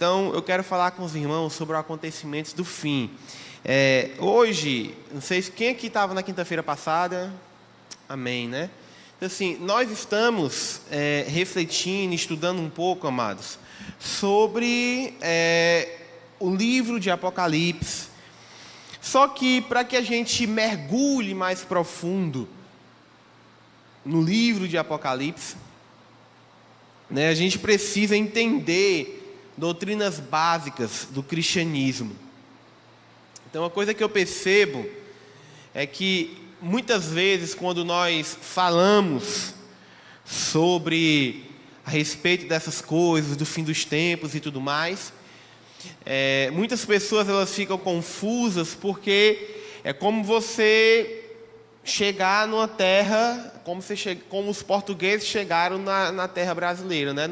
Então, eu quero falar com os irmãos sobre os acontecimentos do fim. Hoje, não sei se quem aqui estava na quinta-feira passada. Amém, né? Então, assim, nós estamos refletindo, estudando um pouco, amados, sobre o livro de Apocalipse. Só que, para que a gente mergulhe mais profundo no livro de Apocalipse, né, a gente precisa entender doutrinas básicas do cristianismo. Então, uma coisa que eu percebo é que muitas vezes, quando nós falamos sobre a respeito dessas coisas, do fim dos tempos e tudo mais, muitas pessoas elas ficam confusas, porque é como você chegar numa terra, como os portugueses chegaram na terra brasileira, né?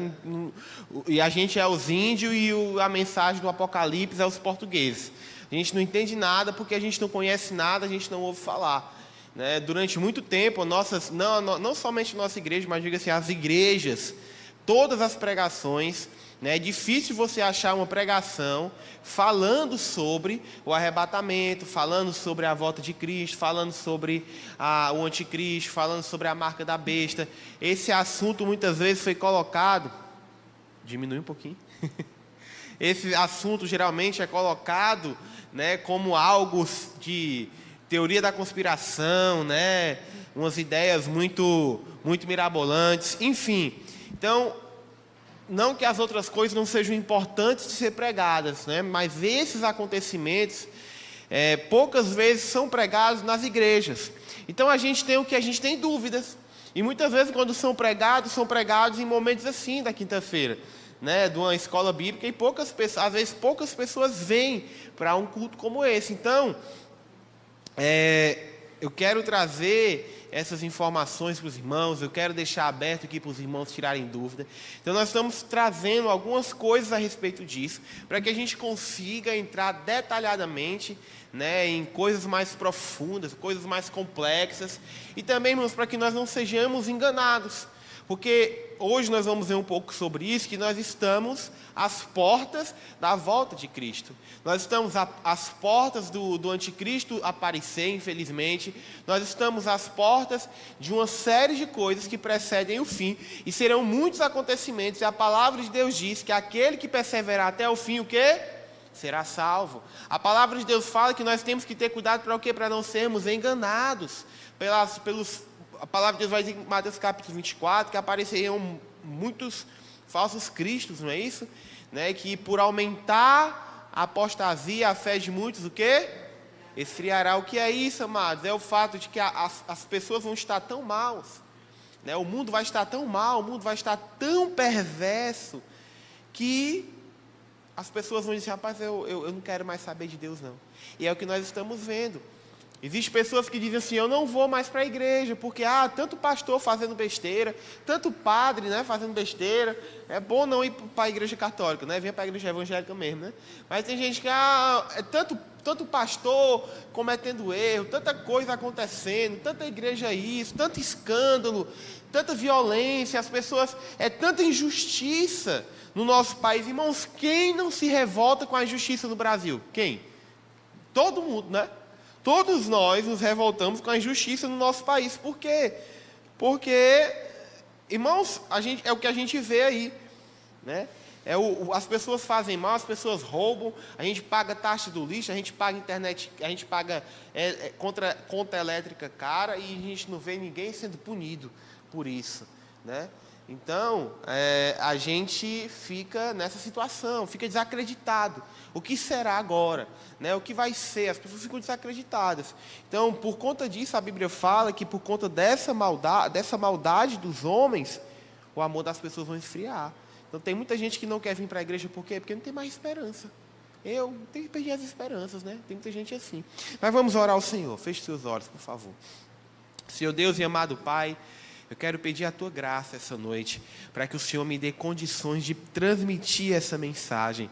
E a gente é os índios e a mensagem do Apocalipse é os portugueses. A gente não entende nada porque a gente não conhece nada, a gente não ouve falar, né? Durante muito tempo, não somente a nossa igreja, mas diga assim, as igrejas, todas as pregações, né? É difícil você achar uma pregação falando sobre o arrebatamento, falando sobre a volta de Cristo, falando sobre o anticristo, falando sobre a marca da besta. Esse assunto muitas vezes foi colocado... Diminui um pouquinho. Esse assunto geralmente é colocado, né, como algo de teoria da conspiração, né, umas ideias muito mirabolantes, enfim. Então, não que as outras coisas não sejam importantes de ser pregadas, né, mas esses acontecimentos poucas vezes são pregados nas igrejas. Então a gente tem dúvidas. E muitas vezes, quando são pregados em momentos assim da quinta-feira, né, de uma escola bíblica, e às vezes poucas pessoas vêm para um culto como esse. Então, eu quero trazer essas informações para os irmãos, eu quero deixar aberto aqui para os irmãos tirarem dúvida. Então, nós estamos trazendo algumas coisas a respeito disso, para que a gente consiga entrar detalhadamente, né, em coisas mais profundas, coisas mais complexas, e também, irmãos, para que nós não sejamos enganados, porque hoje nós vamos ver um pouco sobre isso, que nós estamos às portas da volta de Cristo. Nós estamos às portas do anticristo aparecer, infelizmente. Nós estamos às portas de uma série de coisas que precedem o fim, e serão muitos acontecimentos, e a palavra de Deus diz que aquele que perseverar até o fim, o quê? Será salvo. A palavra de Deus fala que nós temos que ter cuidado para o quê? Para não sermos enganados a palavra de Deus vai dizer em Mateus capítulo 24 que apareceriam muitos falsos cristos, não é isso? Né? Que por aumentar a apostasia, a fé de muitos, o quê? Esfriará. O que é isso, amados? É o fato de que as pessoas vão estar tão maus, né? O mundo vai estar tão mal, o mundo vai estar tão perverso, que as pessoas vão dizer, rapaz, eu não quero mais saber de Deus, não. E é o que nós estamos vendo. Existem pessoas que dizem assim, eu não vou mais para a igreja, porque tanto pastor fazendo besteira, tanto padre, né, fazendo besteira, é bom não ir para a igreja católica, né, venha para a igreja evangélica mesmo, né? Mas tem gente que é tanto pastor cometendo erro, tanta coisa acontecendo, tanta igreja isso, tanto escândalo, tanta violência, as pessoas, tanta injustiça no nosso país. Irmãos, quem não se revolta com a injustiça no Brasil? Quem? Todo mundo, né? Todos nós nos revoltamos com a injustiça no nosso país. Por quê? Porque, irmãos, é o que a gente vê aí, né? As pessoas fazem mal, as pessoas roubam, a gente paga taxa do lixo, a gente paga internet, a gente paga conta elétrica cara, e a gente não vê ninguém sendo punido por isso, né? Então, a gente fica nessa situação, fica desacreditado. O que será agora? Né? O que vai ser? As pessoas ficam desacreditadas. Então, por conta disso, a Bíblia fala que por conta dessa maldade dos homens, o amor das pessoas vai esfriar. Então, tem muita gente que não quer vir para a igreja, por quê? Porque não tem mais esperança. Eu tenho que perder as esperanças, né? Tem muita gente assim. Mas vamos orar ao Senhor. Feche seus olhos, por favor. Senhor Deus e amado Pai, eu quero pedir a Tua graça essa noite, para que o Senhor me dê condições de transmitir essa mensagem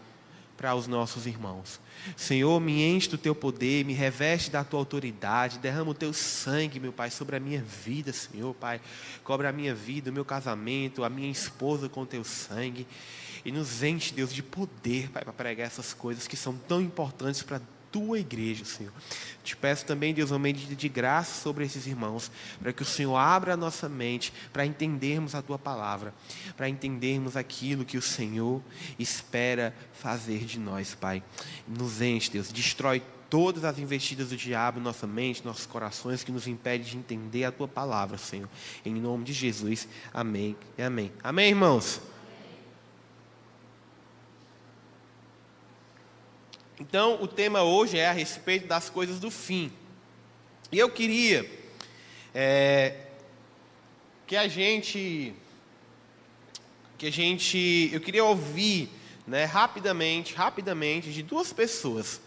para os nossos irmãos. Senhor, me enche do Teu poder, me reveste da Tua autoridade, derrama o Teu sangue, meu Pai, sobre a minha vida, Senhor, Pai. Cobre a minha vida, o meu casamento, a minha esposa com o Teu sangue. E nos enche, Deus, de poder, Pai, para pregar essas coisas que são tão importantes para a tua igreja, Senhor. Te peço também, Deus, uma medida de graça sobre esses irmãos, para que o Senhor abra a nossa mente, para entendermos a tua palavra, para entendermos aquilo que o Senhor espera fazer de nós, Pai. Nos enche, Deus, destrói todas as investidas do diabo em nossa mente, nossos corações, que nos impede de entender a tua palavra, Senhor. Em nome de Jesus, amém e amém. Amém, irmãos? Então, o tema hoje é a respeito das coisas do fim. E eu queria eu queria ouvir, né, rapidamente, de duas pessoas,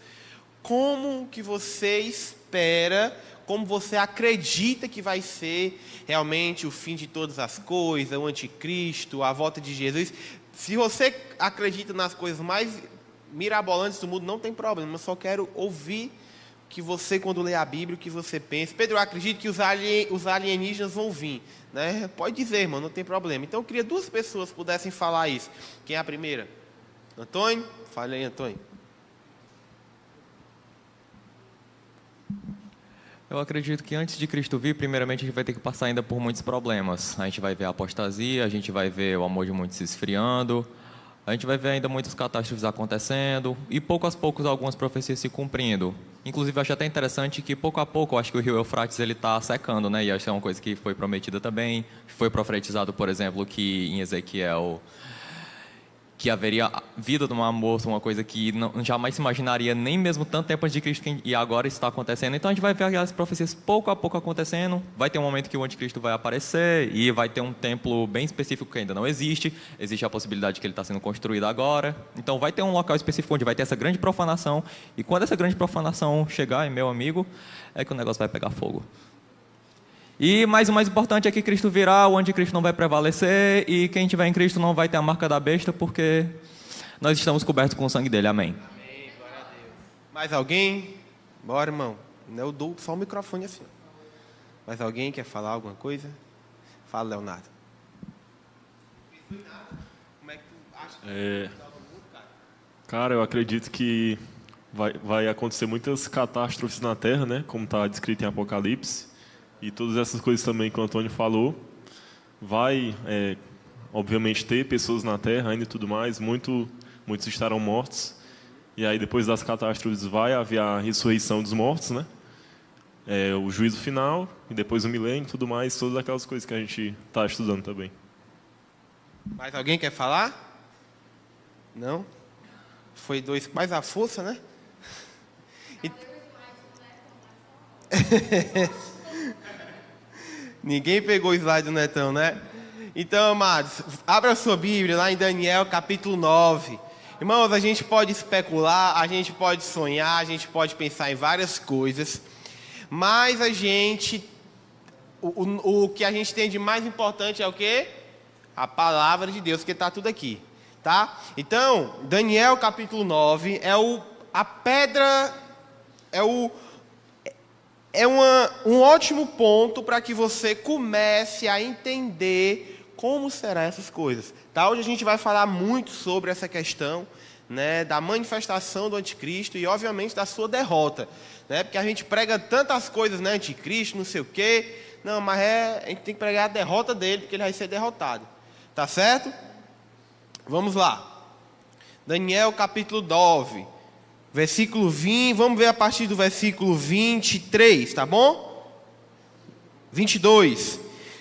como que você espera, como você acredita que vai ser realmente o fim de todas as coisas, o anticristo, a volta de Jesus. Se você acredita nas coisas mais mirabolantes do mundo, não tem problema, eu só quero ouvir que você, quando lê a Bíblia, o que você pensa. Pedro, eu acredito que os alienígenas vão vir, né? Pode dizer, irmão, não tem problema. Então eu queria duas pessoas que pudessem falar isso. Quem é a primeira? Antônio? Fale aí, Antônio. Eu acredito que antes de Cristo vir, primeiramente a gente vai ter que passar ainda por muitos problemas. A gente vai ver a apostasia, a gente vai ver o amor de muitos se esfriando, a gente vai ver ainda muitas catástrofes acontecendo e pouco a pouco algumas profecias se cumprindo. Inclusive, eu acho até interessante que pouco a pouco, eu acho que o rio Eufrates está secando, né? E acho que é uma coisa que foi prometida também. Foi profetizado, por exemplo, que em Ezequiel que haveria vida de uma moça, uma coisa que não, jamais se imaginaria, nem mesmo tanto tempo antes de Cristo, e agora está acontecendo. Então a gente vai ver as profecias pouco a pouco acontecendo. Vai ter um momento que o anticristo vai aparecer, e vai ter um templo bem específico que ainda não existe. Existe a possibilidade de que ele está sendo construído agora. Então vai ter um local específico onde vai ter essa grande profanação, e quando essa grande profanação chegar, meu amigo, é que o negócio vai pegar fogo. Mas o mais importante é que Cristo virá, o anticristo não vai prevalecer, e quem tiver em Cristo não vai ter a marca da besta, porque nós estamos cobertos com o sangue dele. Amém. Amém, glória a Deus. Mais alguém? Bora, irmão. Eu dou só o microfone assim. Mais alguém quer falar alguma coisa? Fala, Leonardo. Como é que tu acha que vai mudar o mundo, cara? Cara, eu acredito que vai acontecer muitas catástrofes na Terra, né? Como está descrito em Apocalipse. E todas essas coisas também que o Antônio falou. Vai, obviamente, ter pessoas na Terra ainda e tudo mais. Muitos estarão mortos. E aí, depois das catástrofes, vai haver a ressurreição dos mortos, né? O juízo final, e depois o milênio e tudo mais. Todas aquelas coisas que a gente está estudando também. Mais alguém quer falar? Não? Foi dois. Mais a força, né? Ninguém pegou o slide do Netão, né? Então, amados, abra a sua Bíblia lá em Daniel, capítulo 9. Irmãos, a gente pode especular, a gente pode sonhar, a gente pode pensar em várias coisas, mas o que a gente tem de mais importante é o quê? A palavra de Deus, que está tudo aqui, tá? Então, Daniel, capítulo 9, um ótimo ponto para que você comece a entender como serão essas coisas. Tá? Hoje a gente vai falar muito sobre essa questão, né, da manifestação do anticristo e, obviamente, da sua derrota. Né? Porque a gente prega tantas coisas, né, anticristo, não sei o quê. Não, mas a gente tem que pregar a derrota dele, porque ele vai ser derrotado. Tá certo? Vamos lá. Daniel, capítulo 9. Versículo 20, vamos ver a partir do versículo 23, tá bom? 22.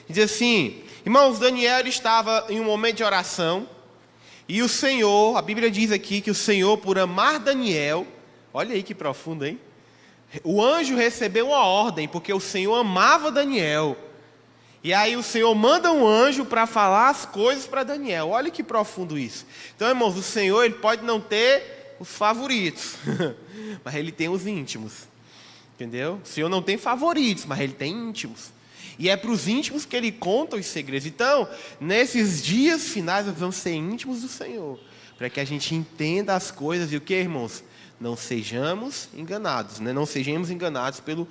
Diz assim: irmãos, Daniel estava em um momento de oração, e o Senhor, a Bíblia diz aqui que o Senhor, por amar Daniel, olha aí que profundo, hein? O anjo recebeu uma ordem, porque o Senhor amava Daniel. E aí o Senhor manda um anjo para falar as coisas para Daniel. Olha que profundo isso. Então, irmãos, o Senhor, ele pode não ter os favoritos, mas ele tem os íntimos, entendeu? O Senhor não tem favoritos, mas ele tem íntimos, e é para os íntimos que ele conta os segredos. Então, nesses dias finais, nós vamos ser íntimos do Senhor, para que a gente entenda as coisas. E o que, irmãos? Não sejamos enganados, né? Não sejamos enganados pelo...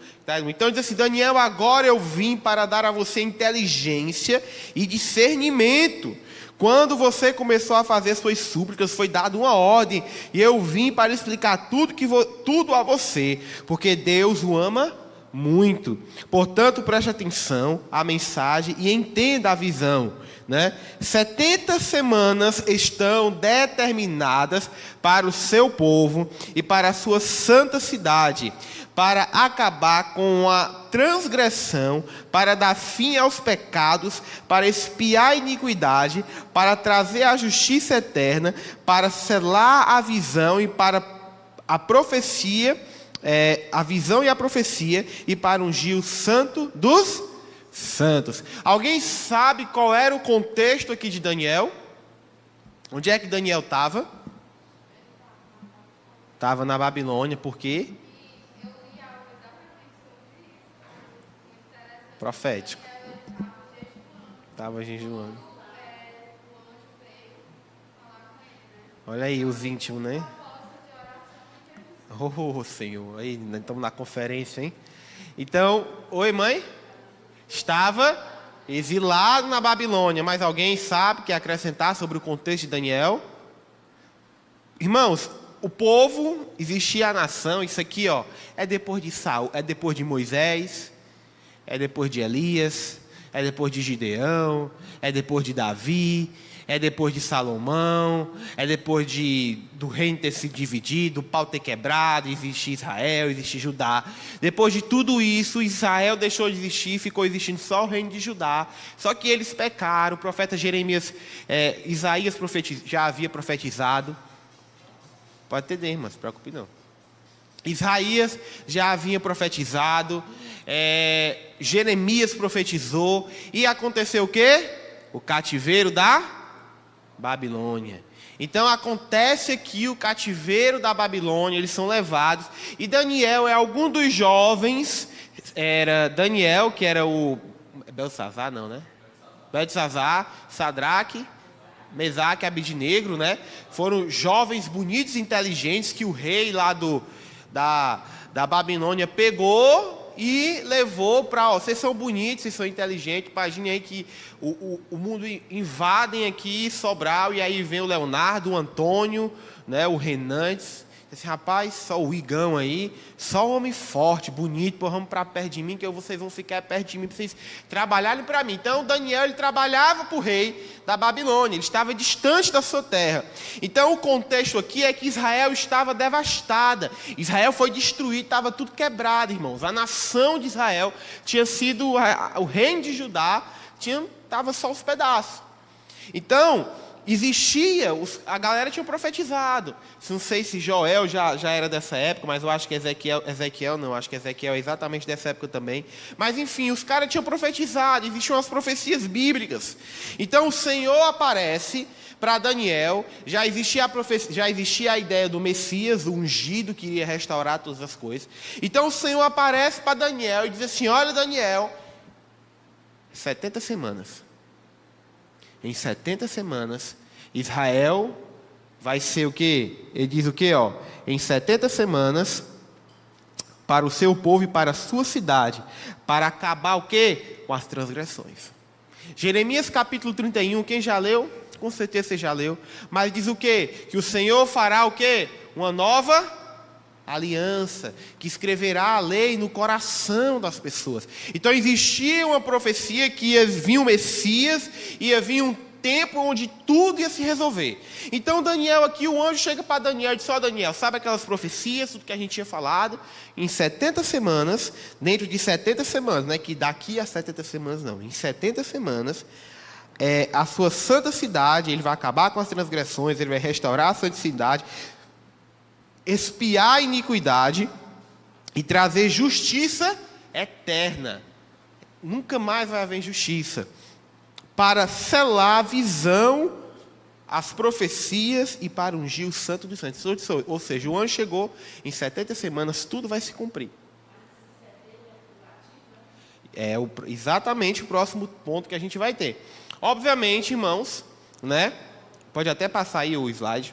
Então diz assim: Daniel, agora eu vim para dar a você inteligência e discernimento Quando você começou a fazer suas súplicas, foi dada uma ordem, e eu vim para explicar tudo a você, porque Deus o ama muito. Portanto, preste atenção à mensagem e entenda a visão, né? 70 semanas estão determinadas para o seu povo e para a sua santa cidade, para acabar com a transgressão, para dar fim aos pecados, para expiar a iniquidade, para trazer a justiça eterna, para selar a visão e para a profecia, a visão e a profecia, e para ungir o santo dos santos. Alguém sabe qual era o contexto aqui de Daniel? Onde é que Daniel estava? Estava na Babilônia, por quê? Profético. Estava jejuando. Olha aí os íntimos, né? Oh, Senhor. Aí, estamos na conferência, hein? Então, oi, mãe? Estava exilado na Babilônia, mas alguém sabe que acrescentar sobre o contexto de Daniel? Irmãos, o povo, existia a nação, isso aqui, ó, é depois de Saul, é depois de Moisés, é depois de Elias, é depois de Gideão, é depois de Davi, é depois de Salomão, é depois do reino ter se dividido, o pau ter quebrado, existir Israel, existir Judá. Depois de tudo isso, Israel deixou de existir, ficou existindo só o reino de Judá. Só que eles pecaram, o profeta Jeremias, Isaías já havia profetizado. Pode entender, irmão, não se preocupe não. Isaías já havia profetizado, Jeremias profetizou, e aconteceu o quê? O cativeiro da Babilônia. Então acontece aqui o cativeiro da Babilônia, eles são levados, e Daniel é algum dos jovens, era Daniel, que era o Belsazar, não, né? Belsazar, Sadraque, Mesaque e Abidnego, né? Foram jovens bonitos e inteligentes que o rei lá da Babilônia pegou e levou para, vocês são bonitos, vocês são inteligentes, imagine aí que o mundo invadem aqui Sobral, e aí vem o Leonardo, o Antônio, né, o Renantes, assim, rapaz, só o Igão aí, só homem forte, bonito, pô, vamos para perto de mim, que vocês vão ficar perto de mim, para vocês trabalharem para mim. Então Daniel, ele trabalhava para o rei da Babilônia, ele estava distante da sua terra. Então o contexto aqui é que Israel estava devastada, Israel foi destruído, estava tudo quebrado, irmãos. A nação de Israel tinha sido, o reino de Judá estava só os pedaços. Então existia, a galera tinha profetizado. Não sei se Joel já era dessa época, mas eu acho que Ezequiel não, acho que Ezequiel é exatamente dessa época também. Mas enfim, os caras tinham profetizado, existiam as profecias bíblicas. Então o Senhor aparece para Daniel, já existia a ideia do Messias, o ungido, que iria restaurar todas as coisas. Então o Senhor aparece para Daniel e diz assim: olha, Daniel, 70 semanas. Em 70 semanas, Israel vai ser o quê? Ele diz o quê? Ó? Em 70 semanas, para o seu povo e para a sua cidade, para acabar o quê? Com as transgressões. Jeremias capítulo 31, quem já leu? Com certeza você já leu. Mas diz o quê? Que o Senhor fará o quê? Uma nova aliança, que escreverá a lei no coração das pessoas. Então existia uma profecia que ia vir o Messias, ia vir um tempo onde tudo ia se resolver. Então Daniel aqui, o anjo chega para Daniel e diz: ó, Daniel, sabe aquelas profecias, tudo que a gente tinha falado? Em 70 semanas, dentro de 70 semanas, não é que daqui a 70 semanas não, em 70 semanas, a sua santa cidade, ele vai acabar com as transgressões, ele vai restaurar a santa cidade, expiar a iniquidade e trazer justiça eterna. Nunca mais vai haver injustiça. Para selar a visão, as profecias e para ungir o santo dos santos. Ou seja, o anjo chegou, em 70 semanas tudo vai se cumprir. É exatamente o próximo ponto que a gente vai ter. Obviamente, irmãos, né? Pode até passar aí o slide.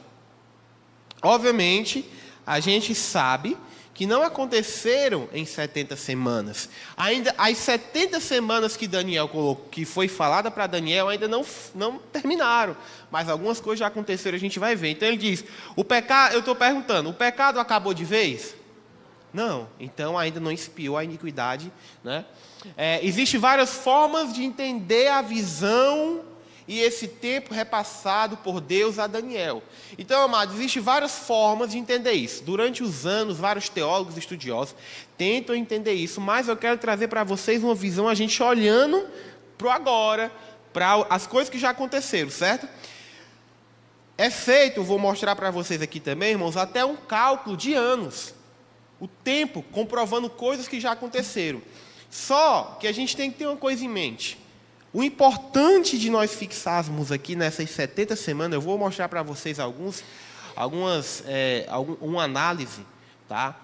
Obviamente, a gente sabe que não aconteceram em 70 semanas. Ainda as 70 semanas que Daniel colocou, que foi falada para Daniel, ainda não terminaram. Mas algumas coisas já aconteceram, a gente vai ver. Então ele diz, o pecado, eu estou perguntando, o pecado acabou de vez? Não, então ainda não expiou a iniquidade, né? Existem várias formas de entender a visão e esse tempo repassado por Deus a Daniel. Então, amados, existem várias formas de entender isso. Durante os anos, vários teólogos e estudiosos tentam entender isso, mas eu quero trazer para vocês uma visão, a gente olhando para o agora, para as coisas que já aconteceram, certo? É feito, vou mostrar para vocês aqui também, irmãos, até um cálculo de anos. O tempo comprovando coisas que já aconteceram. Só que a gente tem que ter uma coisa em mente. O importante de nós fixarmos aqui nessas 70 semanas, eu vou mostrar para vocês uma análise, tá?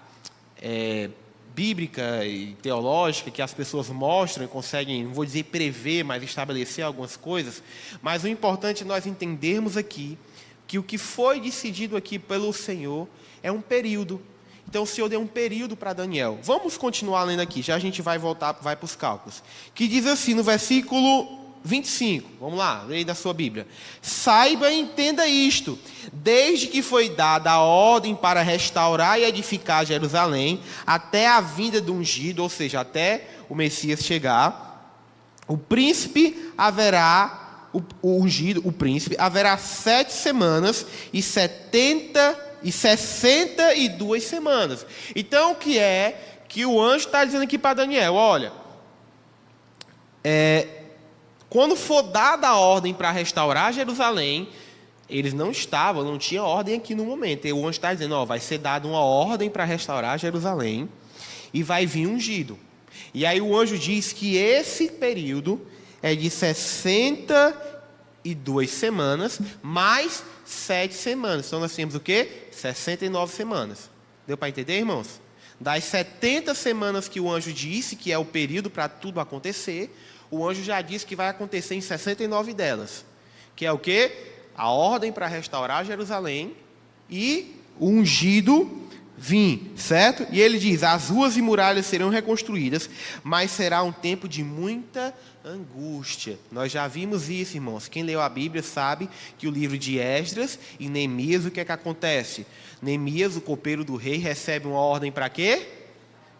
Bíblica e teológica, que as pessoas mostram e conseguem, não vou dizer prever, mas estabelecer algumas coisas. Mas o importante é nós entendermos aqui que o que foi decidido aqui pelo Senhor é um período. Então o Senhor deu um período para Daniel. Vamos continuar lendo aqui, já a gente vai voltar, vai para os cálculos. Que diz assim no versículo 25, vamos lá, leia da sua Bíblia. Saiba e entenda isto, desde que foi dada a ordem para restaurar e edificar Jerusalém, até a vinda do ungido, ou seja, até o Messias chegar, o príncipe haverá, o ungido, o príncipe, haverá 7 semanas e 62 semanas. Então, o que é que o anjo está dizendo aqui para Daniel? Olha, quando for dada a ordem para restaurar Jerusalém, eles não tinha ordem aqui no momento. E o anjo está dizendo, vai ser dada uma ordem para restaurar Jerusalém e vai vir ungido. E aí o anjo diz que esse período é de 62 semanas, mais 7 semanas. Então nós temos o quê? 69 semanas. Deu para entender, irmãos? Das 70 semanas que o anjo disse, que é o período para tudo acontecer, o anjo já disse que vai acontecer em 69 delas. Que é o quê? A ordem para restaurar Jerusalém e o ungido vir, certo? E ele diz, as ruas e muralhas serão reconstruídas, mas será um tempo de muita angústia. Nós já vimos isso, irmãos. Quem leu a Bíblia sabe que o livro de Esdras e Neemias, o que é que acontece? Neemias, o copeiro do rei, recebe uma ordem para quê?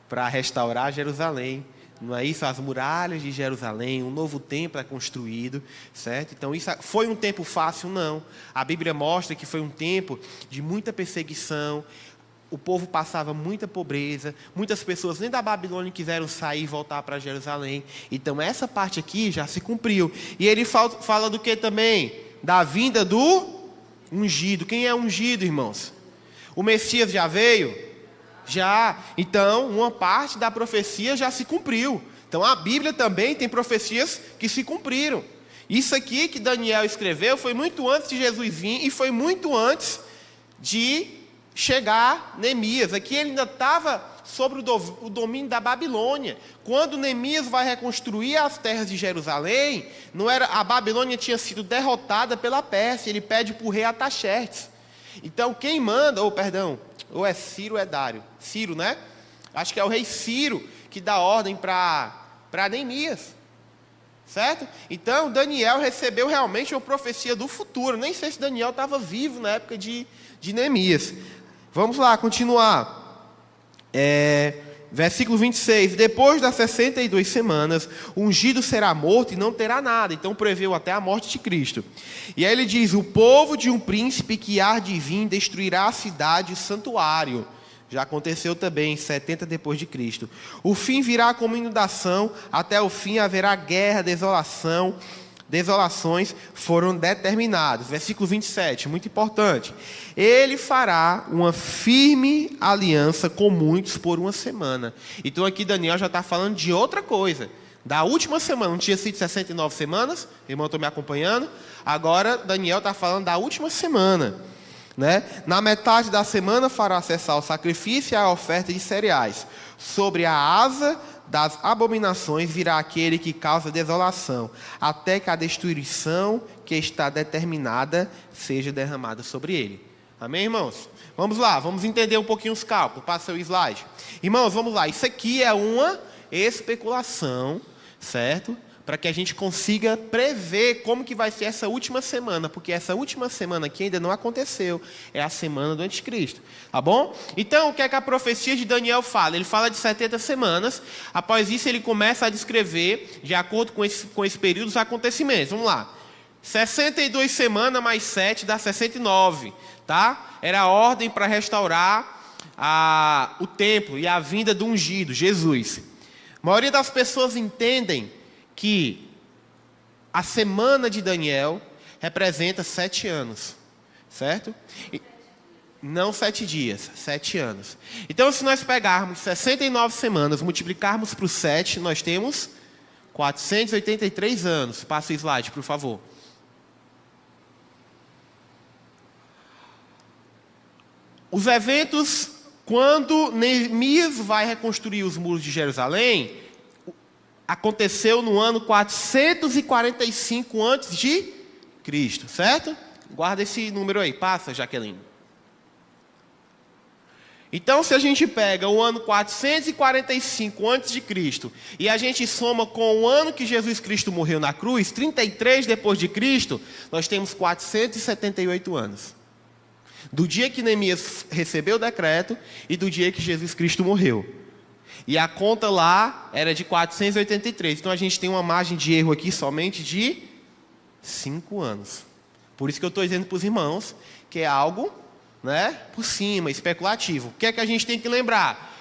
Para restaurar Jerusalém. Não é isso? As muralhas de Jerusalém, um novo templo é construído, certo? Então, isso foi um tempo fácil? Não. A Bíblia mostra que foi um tempo de muita perseguição. O povo passava muita pobreza, muitas pessoas nem da Babilônia quiseram sair e voltar para Jerusalém. Então essa parte aqui já se cumpriu. E ele fala do que também? Da vinda do ungido. Quem é ungido, irmãos? O Messias já veio? Já. Então uma parte da profecia já se cumpriu. Então a Bíblia também tem profecias que se cumpriram. Isso aqui que Daniel escreveu foi muito antes de Jesus vir e foi muito antes de chegar Neemias. Aqui ele ainda estava sobre o domínio da Babilônia. Quando Neemias vai reconstruir as terras de Jerusalém, a Babilônia tinha sido derrotada pela Pérsia. Ele pede para o rei Ataxerxes. Então quem manda, ou é Ciro ou é Dário? Ciro, né? Acho que é o rei Ciro que dá ordem para Neemias. Certo? Então Daniel recebeu realmente uma profecia do futuro. Nem sei se Daniel estava vivo na época de Neemias. Vamos lá, continuar. Versículo 26. Depois das 62 semanas, o ungido será morto e não terá nada. Então preveu até a morte de Cristo. E aí ele diz, o povo de um príncipe que há de vir destruirá a cidade e o santuário. Já aconteceu também em 70 depois de Cristo. O fim virá como inundação, até o fim haverá guerra, desolações foram determinadas. Versículo 27, muito importante. Ele fará uma firme aliança com muitos por uma semana. Então aqui Daniel já está falando de outra coisa. Da última semana, não tinha sido 69 semanas? O irmão está me acompanhando? Agora Daniel está falando da última semana. Né? Na metade da semana fará cessar o sacrifício e a oferta de cereais. Sobre a asa das abominações virá aquele que causa desolação, até que a destruição que está determinada seja derramada sobre ele. Amém, irmãos? Vamos lá, vamos entender um pouquinho os cálculos. Passa o slide. Irmãos, vamos lá. Isso aqui é uma especulação, certo? Para que a gente consiga prever como que vai ser essa última semana, porque essa última semana aqui ainda não aconteceu, é a semana do anticristo, tá bom? Então, o que é que a profecia de Daniel fala? Ele fala de 70 semanas, após isso ele começa a descrever, de acordo com esse período, os acontecimentos. Vamos lá, 62 semanas mais 7 dá 69, tá? Era a ordem para restaurar o templo e a vinda do ungido, Jesus. A maioria das pessoas entendem que a semana de Daniel representa 7 anos, certo? Não 7 dias, 7 anos. Então, se nós pegarmos 69 semanas, multiplicarmos por 7, nós temos 483 anos. Passa o slide, por favor. Os eventos, quando Neemias vai reconstruir os muros de Jerusalém, aconteceu no ano 445 a.C., certo? Guarda esse número aí, passa, Jaqueline. Então, se a gente pega o ano 445 a.C. e a gente soma com o ano que Jesus Cristo morreu na cruz, 33 depois de Cristo, nós temos 478 anos. Do dia que Neemias recebeu o decreto e do dia que Jesus Cristo morreu. E a conta lá era de 483. Então a gente tem uma margem de erro aqui somente de 5 anos. Por isso que eu estou dizendo para os irmãos que é algo, né, por cima, especulativo. O que é que a gente tem que lembrar?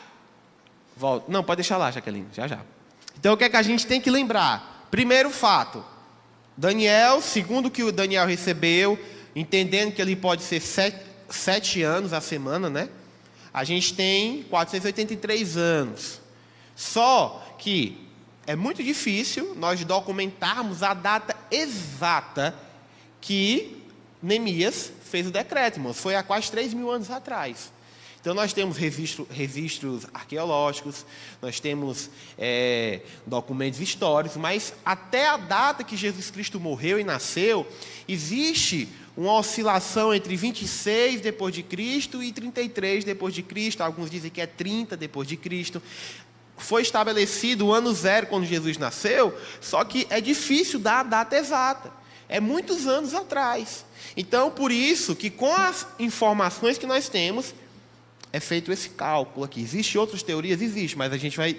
Volta. Não, pode deixar lá, Jaqueline, já. Então o que é que a gente tem que lembrar? Primeiro fato, Daniel, segundo o que o Daniel recebeu, entendendo que ele pode ser 7 anos a semana, né? A gente tem 483 anos. Só que é muito difícil nós documentarmos a data exata que Neemias fez o decreto, irmãos. Foi há quase 3.000 anos atrás. Então nós temos registros arqueológicos, nós temos documentos históricos, mas até a data que Jesus Cristo morreu e nasceu, existe uma oscilação entre 26 depois de Cristo e 33 depois de Cristo. Alguns dizem que é 30 depois de Cristo. Foi estabelecido o ano zero quando Jesus nasceu, só que é difícil dar a data exata. É muitos anos atrás. Então, por isso que com as informações que nós temos, é feito esse cálculo aqui. Existem outras teorias? Existe, mas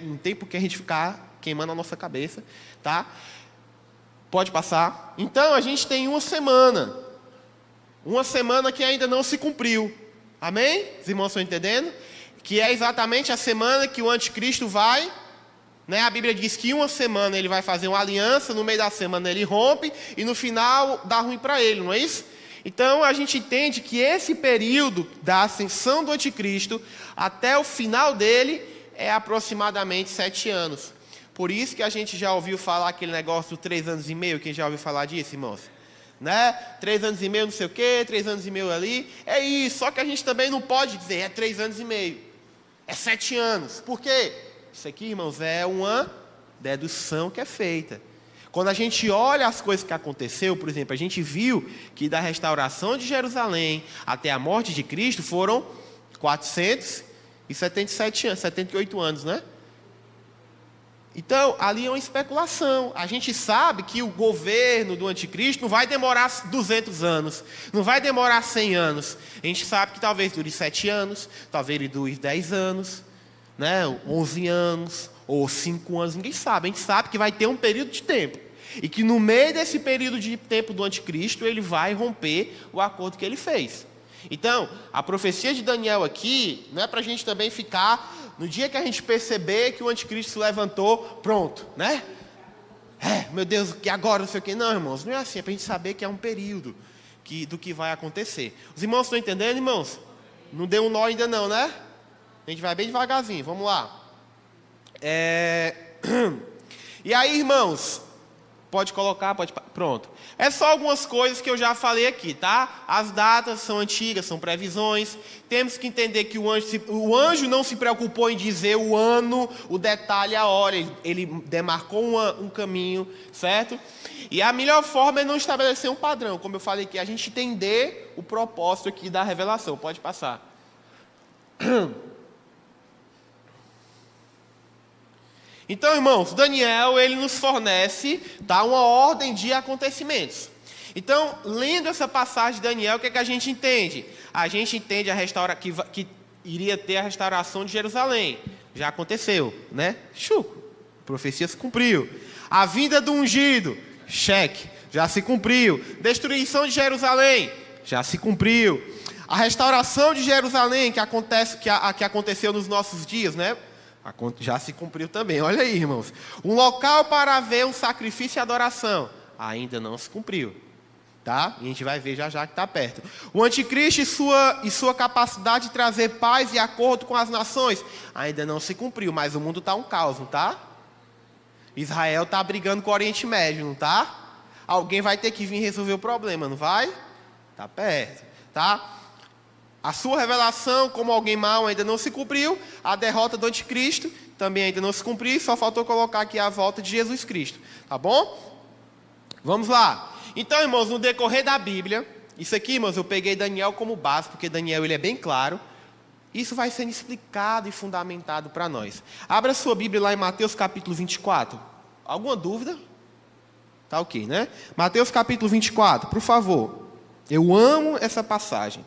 não tem por que a gente ficar queimando a nossa cabeça, tá? Pode passar. Então, a gente tem uma semana que ainda não se cumpriu. Amém? Os irmãos estão entendendo? Que é exatamente a semana que o anticristo vai, né? A Bíblia diz que uma semana ele vai fazer uma aliança, no meio da semana ele rompe, e no final dá ruim para ele, não é isso? Então a gente entende que esse período da ascensão do anticristo até o final dele é aproximadamente 7 anos. Por isso que a gente já ouviu falar aquele negócio do 3 anos e meio. Quem já ouviu falar disso, irmãos? Né? 3 anos e meio não sei o quê, 3 anos e meio ali. É isso, só que a gente também não pode dizer é 3 anos e meio. É 7 anos. Por quê? Isso aqui, irmãos, é uma dedução que é feita. Quando a gente olha as coisas que aconteceu, por exemplo, a gente viu que da restauração de Jerusalém até a morte de Cristo foram 477 anos, 78 anos, né? Então, ali é uma especulação. A gente sabe que o governo do anticristo não vai demorar 200 anos, não vai demorar 100 anos. A gente sabe que talvez dure 7 anos, talvez ele dure 10 anos, né? 11 anos, ou 5 anos, ninguém sabe. A gente sabe que vai ter um período de tempo. E que no meio desse período de tempo do anticristo, ele vai romper o acordo que ele fez. Então, a profecia de Daniel aqui, não é para a gente também ficar, no dia que a gente perceber que o anticristo se levantou, pronto, né? Meu Deus, que agora, não sei o quê. Não, irmãos, não é assim, é para a gente saber que é um período do que vai acontecer. Os irmãos estão entendendo, irmãos? Não deu um nó ainda não, né? A gente vai bem devagarzinho, vamos lá. E aí, irmãos, Pode colocar, pronto. É só algumas coisas que eu já falei aqui, tá? As datas são antigas, são previsões. Temos que entender que o anjo não se preocupou em dizer o ano, o detalhe, a hora. Ele demarcou um caminho, certo? E a melhor forma é não estabelecer um padrão. Como eu falei aqui, a gente entender o propósito aqui da revelação. Pode passar. Então, irmãos, Daniel, ele nos fornece, tá, uma ordem de acontecimentos. Então, lendo essa passagem de Daniel, o que é que a gente entende? A gente entende que iria ter a restauração de Jerusalém. Já aconteceu, né? A profecia se cumpriu. A vinda do ungido, cheque, já se cumpriu. Destruição de Jerusalém, já se cumpriu. A restauração de Jerusalém, que aconteceu nos nossos dias, né? Já se cumpriu também. Olha aí, irmãos. Um local para haver um sacrifício e adoração. Ainda não se cumpriu. Tá? E a gente vai ver já que está perto. O anticristo e sua capacidade de trazer paz e acordo com as nações. Ainda não se cumpriu, mas o mundo está um caos, não está? Israel está brigando com o Oriente Médio, não está? Alguém vai ter que vir resolver o problema, não vai? Está perto. Tá? A sua revelação como alguém mau ainda não se cumpriu. A derrota do anticristo também ainda não se cumpriu. Só faltou colocar aqui a volta de Jesus Cristo. Tá bom? Vamos lá. Então, irmãos, no decorrer da Bíblia, isso aqui, irmãos, eu peguei Daniel como base, porque Daniel ele é bem claro. Isso vai sendo explicado e fundamentado para nós. Abra sua Bíblia lá em Mateus capítulo 24. Alguma dúvida? Tá ok, né? Mateus capítulo 24, por favor. Eu amo essa passagem.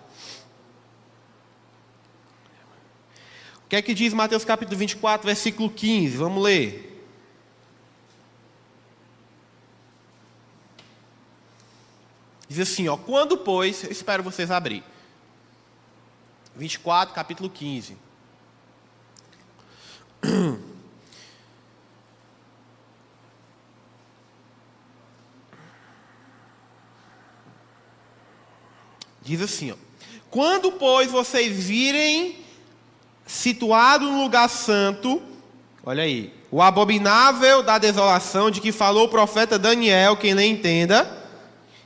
O que é que diz Mateus capítulo 24, versículo 15? Vamos ler. Diz assim, ó, quando, pois, eu espero vocês abrir. 24, capítulo 15. Diz assim, ó, quando, pois, vocês virem situado no lugar santo, olha aí, o abominável da desolação de que falou o profeta Daniel, quem lê entenda.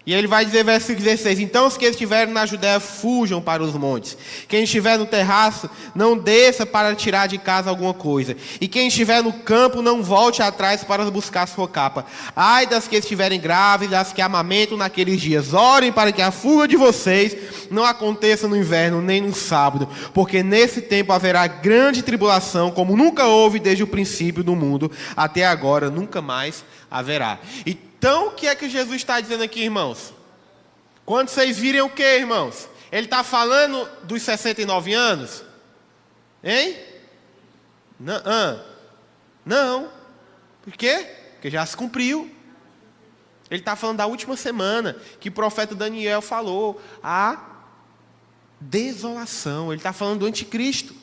E ele vai dizer, versículo 16, então os que estiverem na Judéia fujam para os montes. Quem estiver no terraço, não desça para tirar de casa alguma coisa. E quem estiver no campo, não volte atrás para buscar sua capa. Ai das que estiverem grávidas, das que amamentam naqueles dias. Orem para que a fuga de vocês não aconteça no inverno, nem no sábado. Porque nesse tempo haverá grande tribulação, como nunca houve desde o princípio do mundo. Até agora, nunca mais haverá. Então, o que é que Jesus está dizendo aqui, irmãos? Quando vocês virem o que, irmãos? Ele está falando dos 69 anos? Hein? Não. Por quê? Porque já se cumpriu. Ele está falando da última semana, que o profeta Daniel falou. A desolação. Ele está falando do anticristo.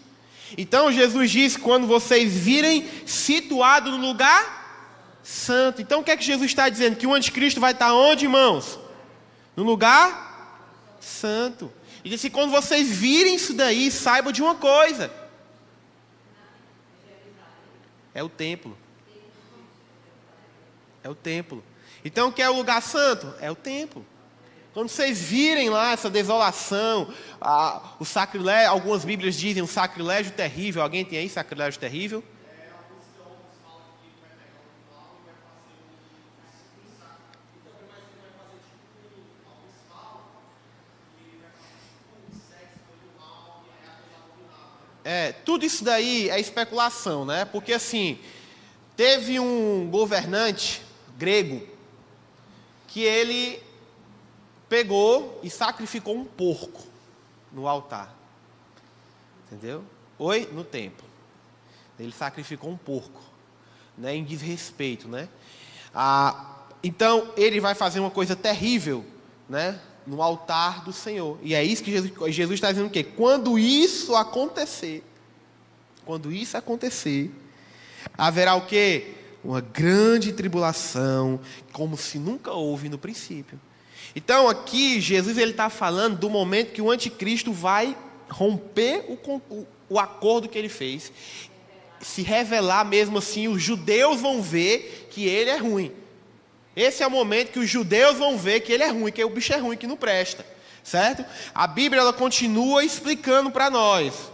Então, Jesus disse, quando vocês virem situado no lugar santo. Então o que é que Jesus está dizendo? Que o anticristo vai estar onde, irmãos? No lugar santo. E disse, quando vocês virem isso daí, saibam de uma coisa. É o templo. É o templo. Então o que é o lugar santo? É o templo. Quando vocês virem lá essa desolação, o sacrilégio, algumas bíblias dizem um sacrilégio terrível. Alguém tem aí sacrilégio terrível? Tudo isso daí é especulação, né? Porque assim, teve um governante grego que ele pegou e sacrificou um porco no altar. Entendeu? No templo. Ele sacrificou um porco, né? Em desrespeito, né? Então, ele vai fazer uma coisa terrível, né? No altar do Senhor. E é isso que Jesus está dizendo o quê? Quando isso acontecer, haverá o quê? Uma grande tribulação, como se nunca houve no princípio. Então aqui Jesus está falando do momento que o anticristo vai romper o acordo que ele fez, se revelar mesmo assim, os judeus vão ver que ele é ruim. Esse é o momento que os judeus vão ver que ele é ruim, que o bicho é ruim, que não presta. Certo? A Bíblia ela continua explicando para nós.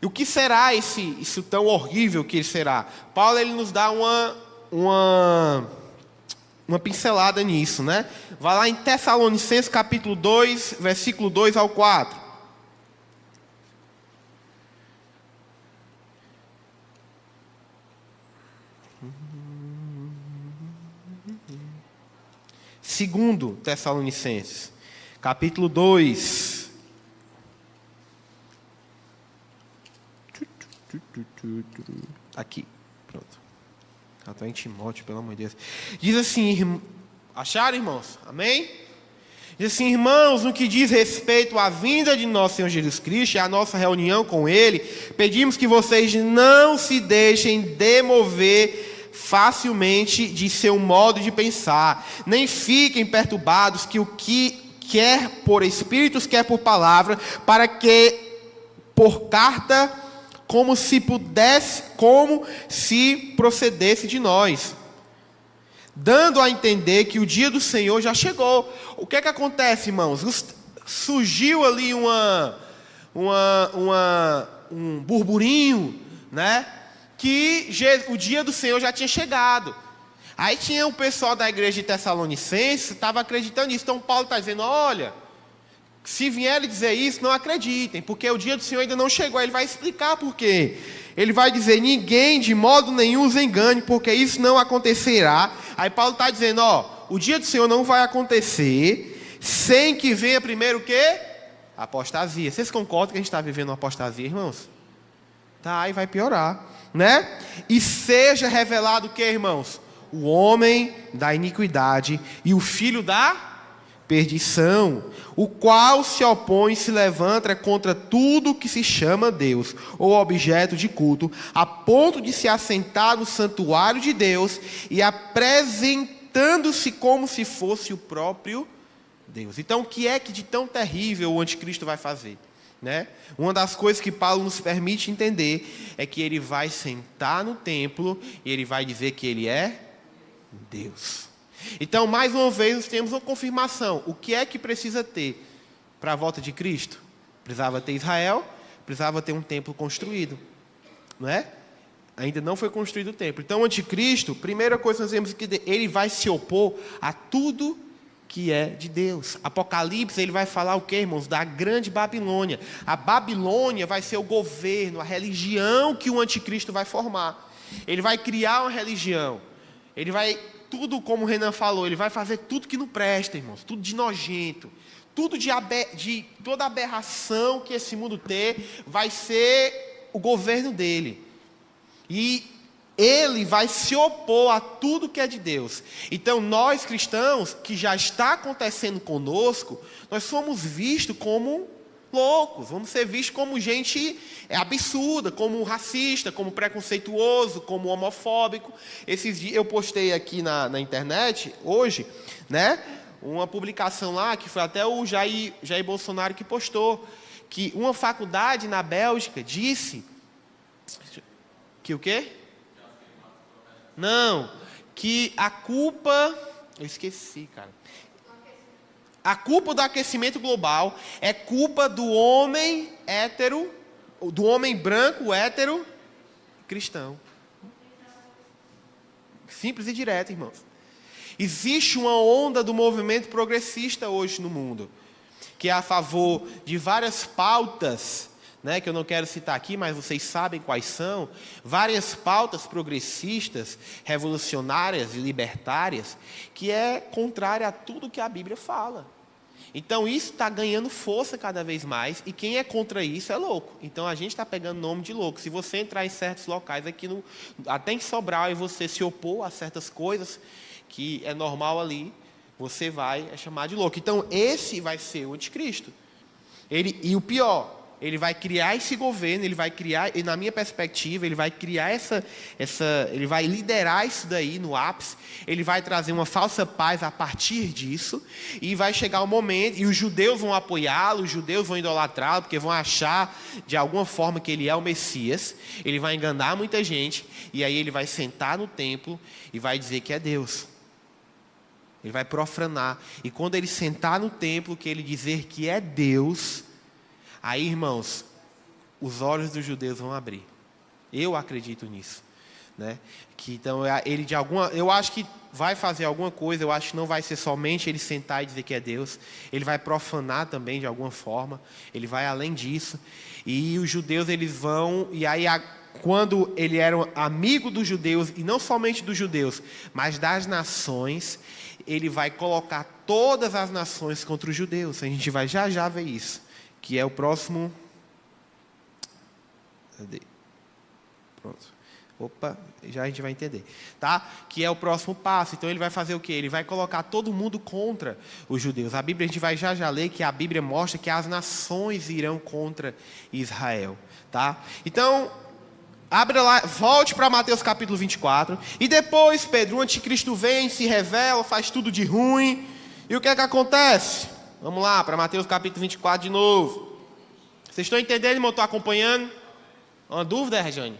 E o que será isso tão horrível que ele será? Paulo ele nos dá uma pincelada nisso, né? Vai lá em Tessalonicenses capítulo 2, versículo 2 ao 4. Segundo Tessalonicenses, capítulo 2. Aqui, pronto. Está em Timóteo, pelo amor de Deus. Diz assim, acharam, irmãos? Amém? Diz assim, irmãos, no que diz respeito à vinda de nosso Senhor Jesus Cristo e à nossa reunião com Ele, pedimos que vocês não se deixem demover facilmente de seu modo de pensar, nem fiquem perturbados que o que quer por espíritos, quer por palavra, para que por carta, como se procedesse de nós, dando a entender que o dia do Senhor já chegou. O que é que acontece, irmãos? Surgiu ali um burburinho, né? Que o dia do Senhor já tinha chegado. Aí tinha o pessoal da igreja de Tessalonicenses, estava acreditando nisso. Então Paulo está dizendo, olha, se vierem dizer isso, não acreditem, porque o dia do Senhor ainda não chegou. Ele vai explicar por quê. Ele vai dizer, ninguém de modo nenhum os engane, porque isso não acontecerá. Aí Paulo está dizendo, o dia do Senhor não vai acontecer, sem que venha primeiro o quê? Apostasia. Vocês concordam que a gente está vivendo uma apostasia, irmãos? Tá, aí vai piorar, né? E seja revelado o quê, irmãos? O homem da iniquidade e o filho da perdição, o qual se opõe e se levanta contra tudo que se chama Deus, ou objeto de culto, a ponto de se assentar no santuário de Deus e apresentando-se como se fosse o próprio Deus. Então, o que é que de tão terrível o anticristo vai fazer? Né? Uma das coisas que Paulo nos permite entender é que ele vai sentar no templo e ele vai dizer que ele é Deus. Então, mais uma vez, nós temos uma confirmação. O que é que precisa ter para a volta de Cristo? Precisava ter Israel, precisava ter um templo construído. Não é? Ainda não foi construído o templo. Então, o anticristo, primeira coisa que nós temos que entender, ele vai se opor a tudo que é de Deus. Apocalipse, ele vai falar o que, irmãos? Da grande Babilônia. A Babilônia vai ser o governo, a religião que o anticristo vai formar. Ele vai criar uma religião. Ele vai, tudo como o Renan falou, ele vai fazer tudo que não presta, irmãos. Tudo de nojento. Tudo de toda aberração que esse mundo tem, vai ser o governo dele. E ele vai se opor a tudo que é de Deus. Então, nós cristãos, que já está acontecendo conosco, nós somos vistos como loucos, vamos ser vistos como gente absurda, como racista, como preconceituoso, como homofóbico. Esses dias eu postei aqui na internet, hoje, né, uma publicação lá, que foi até o Jair Bolsonaro que postou, que uma faculdade na Bélgica disse que o quê? Não, que a culpa... Eu esqueci, cara. A culpa do aquecimento global é culpa do homem hétero, do homem branco hétero cristão. Simples e direto, irmãos. Existe uma onda do movimento progressista hoje no mundo, que é a favor de várias pautas, né, que eu não quero citar aqui, mas vocês sabem quais são, várias pautas progressistas, revolucionárias e libertárias, que é contrária a tudo que a Bíblia fala. Então isso está ganhando força cada vez mais, e quem é contra isso é louco. Então a gente está pegando nome de louco. Se você entrar em certos locais aqui, até em Sobral, e você se opor a certas coisas que é normal ali, você vai chamar de louco. Então esse vai ser o anticristo. E o pior, ele vai criar esse governo, ele vai criar, e na minha perspectiva, ele vai criar ele vai liderar isso daí no ápice, ele vai trazer uma falsa paz a partir disso, e vai chegar um momento, e os judeus vão apoiá-lo, os judeus vão idolatrá-lo, porque vão achar de alguma forma que ele é o Messias, ele vai enganar muita gente, e aí ele vai sentar no templo e vai dizer que é Deus. Ele vai profanar. E quando ele sentar no templo, que ele dizer que é Deus, aí, irmãos, os olhos dos judeus vão abrir. Eu acredito nisso, né? Que então ele eu acho que vai fazer alguma coisa. Eu acho que não vai ser somente ele sentar e dizer que é Deus. Ele vai profanar também de alguma forma. Ele vai além disso. E os judeus eles vão e aí quando ele era amigo dos judeus e não somente dos judeus, mas das nações, ele vai colocar todas as nações contra os judeus. A gente vai já ver isso, que é o próximo. Cadê? Pronto. Opa, já a gente vai entender, tá? Que é o próximo passo. Então ele vai fazer o quê? Ele vai colocar todo mundo contra os judeus. A Bíblia, a gente vai já ler que a Bíblia mostra que as nações irão contra Israel, tá? Então, abre lá, volte para Mateus capítulo 24. E depois, Pedro, o anticristo vem, se revela, faz tudo de ruim. E o que é que acontece? Vamos lá, para Mateus capítulo 24 de novo. Vocês estão entendendo, irmão? Estão acompanhando? Uma dúvida, Rejane?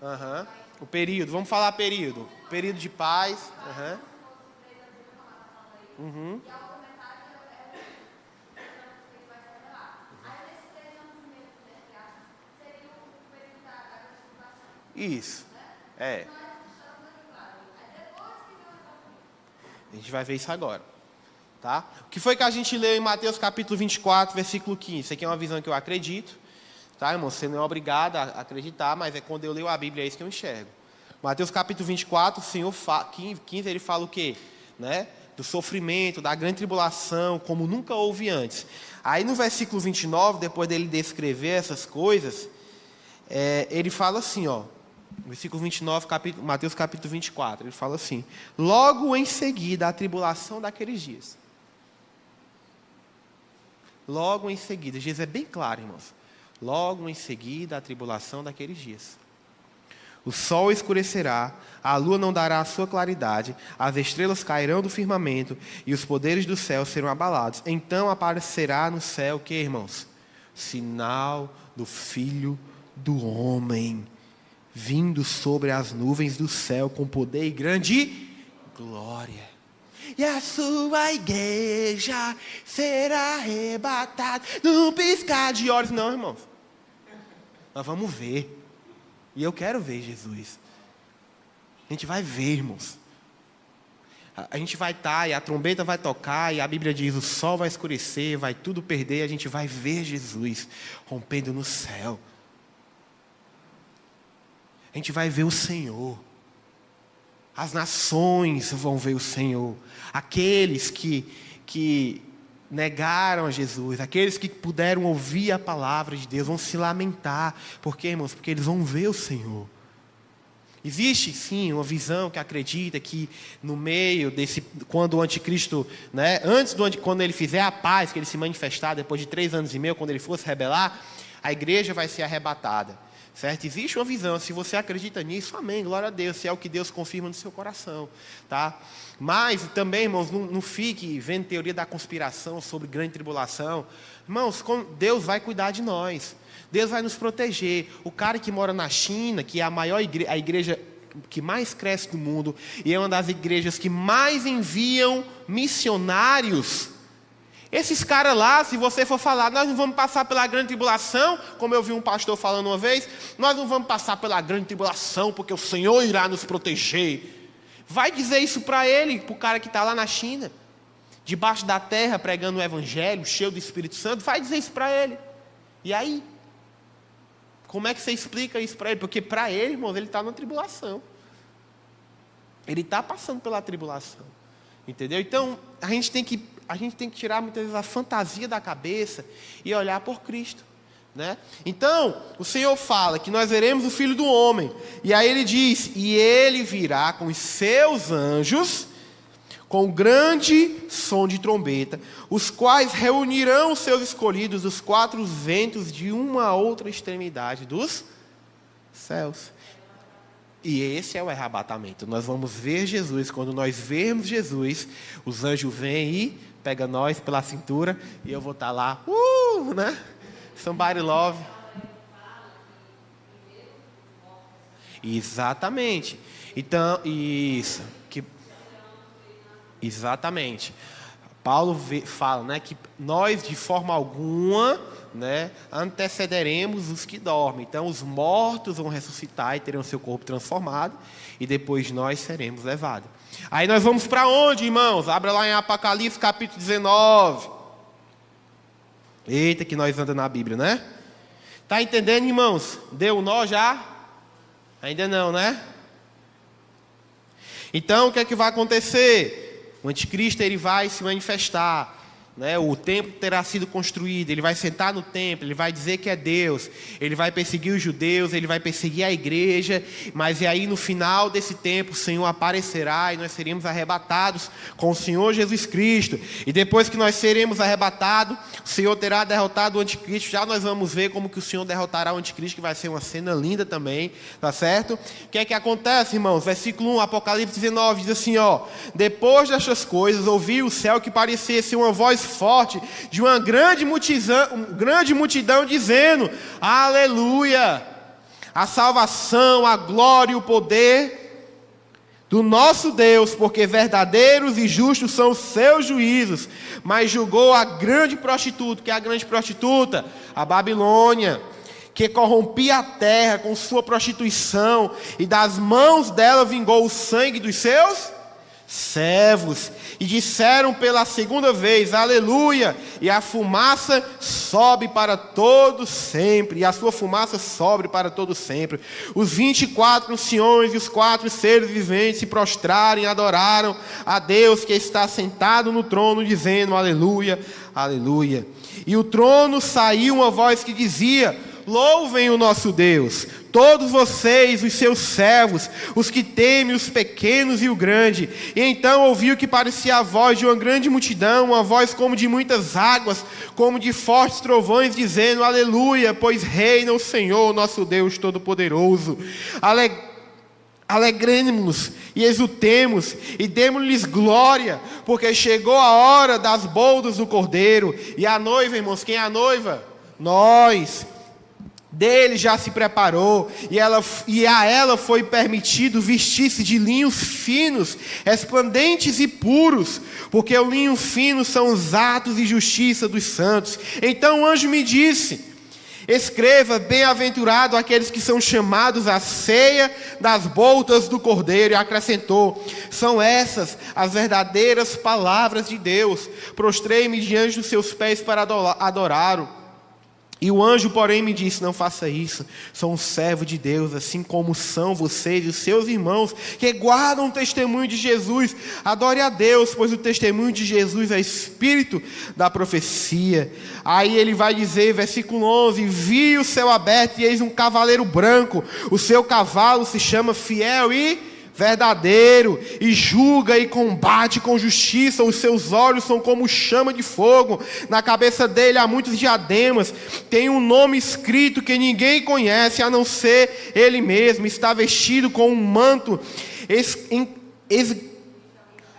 Uhum. O período, vamos falar período. Período de paz. Uhum. Isso. É. A gente vai ver isso agora. Tá? O que foi que a gente leu em Mateus capítulo 24, versículo 15? Isso aqui é uma visão que eu acredito. Tá, irmão? Você não é obrigado a acreditar, mas é quando eu leio a Bíblia, é isso que eu enxergo. Mateus capítulo 24, o Senhor 15, ele fala o quê? Né? Do sofrimento, da grande tribulação, como nunca houve antes. Aí no versículo 29, depois dele descrever essas coisas, ele fala assim, ó, versículo 29, Mateus capítulo 24, ele fala assim: logo em seguida a tribulação daqueles dias. Logo em seguida, Jesus é bem claro, irmãos. Logo em seguida a tribulação daqueles dias. O sol escurecerá, a lua não dará a sua claridade, as estrelas cairão do firmamento e os poderes do céu serão abalados. Então aparecerá no céu o que, irmãos? Sinal do Filho do Homem, vindo sobre as nuvens do céu com poder e grande glória. E a sua igreja será arrebatada num piscar de olhos. Não, irmãos. Nós vamos ver. E eu quero ver Jesus. A gente vai ver, irmãos. A gente vai estar, e a trombeta vai tocar, e a Bíblia diz, o sol vai escurecer, vai tudo perder, e a gente vai ver Jesus rompendo no céu. A gente vai ver o Senhor. As nações vão ver o Senhor. Aqueles que negaram a Jesus, aqueles que puderam ouvir a palavra de Deus, vão se lamentar. Por quê, irmãos? Porque eles vão ver o Senhor. Existe, sim, uma visão que acredita que no meio desse, quando o anticristo, né, quando ele fizer a paz, que ele se manifestar, depois de 3 anos e meio, quando ele for se rebelar, a igreja vai ser arrebatada. Certo? Existe uma visão, se você acredita nisso, amém, glória a Deus, se é o que Deus confirma no seu coração, tá? Mas também, irmãos, não fique vendo teoria da conspiração sobre grande tribulação. Irmãos, Deus vai cuidar de nós, Deus vai nos proteger. O cara que mora na China, que é a igreja que mais cresce no mundo, e é uma das igrejas que mais enviam missionários. Esses caras lá, se você for falar, nós não vamos passar pela grande tribulação, como eu vi um pastor falando uma vez, nós não vamos passar pela grande tribulação, porque o Senhor irá nos proteger. Vai dizer isso para ele, para o cara que está lá na China, debaixo da terra, pregando o Evangelho, cheio do Espírito Santo, vai dizer isso para ele. E aí? Como é que você explica isso para ele? Porque para ele, irmãos, ele está na tribulação. Ele está passando pela tribulação. Entendeu? Então, a gente tem que tirar muitas vezes a fantasia da cabeça e olhar por Cristo, né? Então, o Senhor fala que nós veremos o Filho do Homem. E aí ele diz, e ele virá com os seus anjos, com grande som de trombeta, os quais reunirão os seus escolhidos dos 4 ventos de uma a outra extremidade dos céus. E esse é o arrebatamento. Nós vamos ver Jesus. Quando nós vermos Jesus, os anjos vêm e pegam nós pela cintura, e eu vou estar lá, né? Somebody love. Exatamente. Então, isso. Exatamente. Paulo fala, né, que nós, de forma alguma, né, antecederemos os que dormem. Então, os mortos vão ressuscitar e terão seu corpo transformado, e depois nós seremos levados. Aí nós vamos para onde, irmãos? Abra lá em Apocalipse, capítulo 19. Eita, que nós andamos na Bíblia, né? Tá entendendo, irmãos? Deu um nó já? Ainda não, né? Então, o que é que vai acontecer? O anticristo ele vai se manifestar, né? O templo terá sido construído, ele vai sentar no templo, ele vai dizer que é Deus, ele vai perseguir os judeus, ele vai perseguir a igreja, mas e aí no final desse tempo o Senhor aparecerá e nós seremos arrebatados com o Senhor Jesus Cristo. E depois que nós seremos arrebatados, o Senhor terá derrotado o anticristo. Já nós vamos ver como que o Senhor derrotará o anticristo, que vai ser uma cena linda também, tá certo? O que é que acontece, irmãos? Versículo 1, Apocalipse 19, diz assim, ó: depois destas coisas, ouvi o céu que parecia ser uma voz forte de uma grande multidão dizendo: aleluia, a salvação, a glória e o poder do nosso Deus, porque verdadeiros e justos são os seus juízos. Mas julgou a grande prostituta. Que é a grande prostituta? A Babilônia, que corrompia a terra com sua prostituição, e das mãos dela vingou o sangue dos seus servos. E disseram pela segunda vez: aleluia, e a fumaça sobe para todo sempre, e a sua fumaça sobe para todo sempre. Os 24 anciões e os 4 seres viventes se prostraram e adoraram a Deus que está sentado no trono, dizendo: aleluia, aleluia. E o trono saiu uma voz que dizia: louvem o nosso Deus, todos vocês, os seus servos, os que temem os pequenos e o grande. E então ouviu que parecia a voz de uma grande multidão, uma voz como de muitas águas, como de fortes trovões, dizendo: aleluia, pois reina o Senhor, nosso Deus Todo-Poderoso. Alegremos-nos e exultemos e demos-lhes glória, porque chegou a hora das bodas do Cordeiro. E a noiva, irmãos, quem é a noiva? Nós. Dele já se preparou, e a ela foi permitido vestir-se de linhos finos, resplandentes e puros, porque o linho fino são os atos de justiça dos santos. Então o anjo me disse: escreva: bem-aventurado aqueles que são chamados à ceia das bodas do Cordeiro. E acrescentou: são essas as verdadeiras palavras de Deus. Prostrei-me diante dos seus pés para adorá-lo. E o anjo, porém, me disse: não faça isso, sou um servo de Deus, assim como são vocês e os seus irmãos, que guardam o testemunho de Jesus. Adore a Deus, pois o testemunho de Jesus é espírito da profecia. Aí ele vai dizer, versículo 11: vi o céu aberto, e eis um cavaleiro branco, o seu cavalo se chama Fiel e Verdadeiro, e julga e combate com justiça. Os seus olhos são como chama de fogo, na cabeça dele há muitos diademas, tem um nome escrito que ninguém conhece a não ser ele mesmo. Está vestido com um manto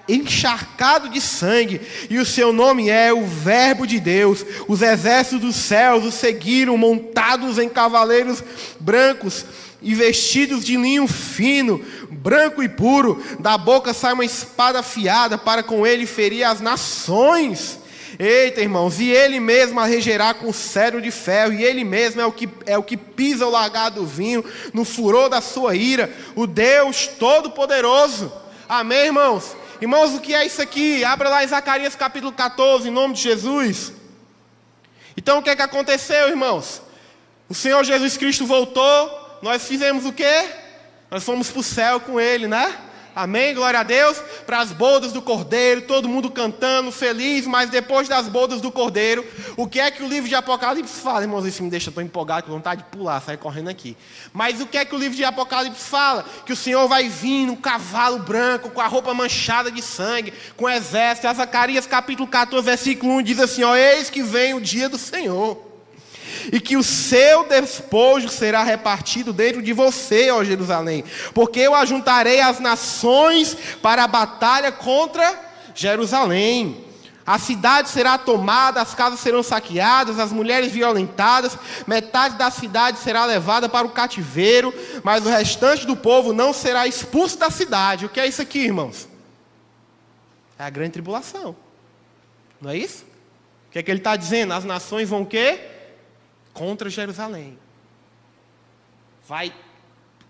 encharcado de sangue, e o seu nome é o Verbo de Deus. Os exércitos dos céus o seguiram, montados em cavaleiros brancos e vestidos de linho fino, branco e puro. Da boca sai uma espada afiada, para com ele ferir as nações. Eita, irmãos, e ele mesmo a regerá com cetro de ferro, e ele mesmo é o que pisa o lagar do vinho no furor da sua ira, o Deus Todo-Poderoso. Amém, irmãos? Irmãos, o que é isso aqui? Abra lá em Zacarias capítulo 14, em nome de Jesus. Então o que é que aconteceu, irmãos? O Senhor Jesus Cristo voltou. Nós fizemos o quê? Nós fomos para o céu com Ele, né? Amém? Glória a Deus. Para as bodas do Cordeiro, todo mundo cantando, feliz. Mas depois das bodas do Cordeiro, o que é que o livro de Apocalipse fala? Irmãos, isso me deixa tão empolgado, com vontade de pular, sair correndo aqui. Mas o que é que o livro de Apocalipse fala? Que o Senhor vai vir num cavalo branco, com a roupa manchada de sangue, com exército. A Zacarias capítulo 14, versículo 1 diz assim, ó: eis que vem o dia do Senhor, e que o seu despojo será repartido dentro de você, ó Jerusalém, porque eu ajuntarei as nações para a batalha contra Jerusalém. A cidade será tomada, as casas serão saqueadas, as mulheres violentadas, metade da cidade será levada para o cativeiro, mas o restante do povo não será expulso da cidade. O que é isso aqui, irmãos? É a grande tribulação. Não é isso? O que é que ele está dizendo? As nações vão o quê? Contra Jerusalém. Vai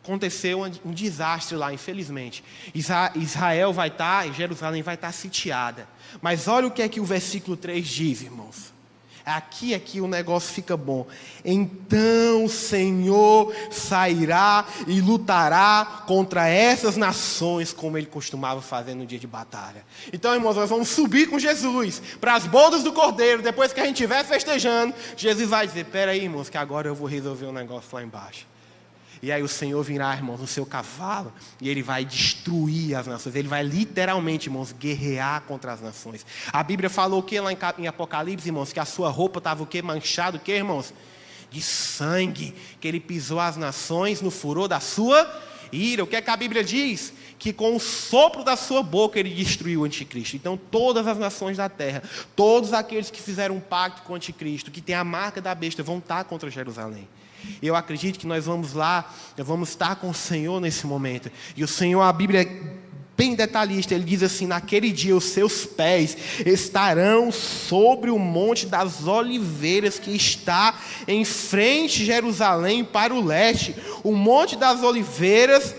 acontecer um desastre lá, infelizmente. Israel vai estar, e Jerusalém vai estar sitiada. Mas olha o que é que o versículo 3 diz, irmãos. Aqui o negócio fica bom. Então o Senhor sairá e lutará contra essas nações, como ele costumava fazer no dia de batalha. Então, irmãos, nós vamos subir com Jesus para as bodas do Cordeiro. Depois que a gente estiver festejando, Jesus vai dizer: peraí, irmãos, que agora eu vou resolver um negócio lá embaixo. E aí o Senhor virá, irmãos, no seu cavalo, e ele vai destruir as nações. Ele vai literalmente, irmãos, guerrear contra as nações. A Bíblia falou o que lá em Apocalipse, irmãos? Que a sua roupa estava o que? Manchada, o que, irmãos? De sangue. Que ele pisou as nações no furor da sua ira. O que é que a Bíblia diz? Que com o sopro da sua boca ele destruiu o anticristo. Então todas as nações da terra, todos aqueles que fizeram um pacto com o anticristo, que tem a marca da besta, vão estar contra Jerusalém. Eu acredito que nós vamos lá, vamos estar com o Senhor nesse momento. E o Senhor, a Bíblia é bem detalhista, ele diz assim: naquele dia os seus pés estarão sobre o monte das oliveiras que está em frente de Jerusalém para o leste. O monte das oliveiras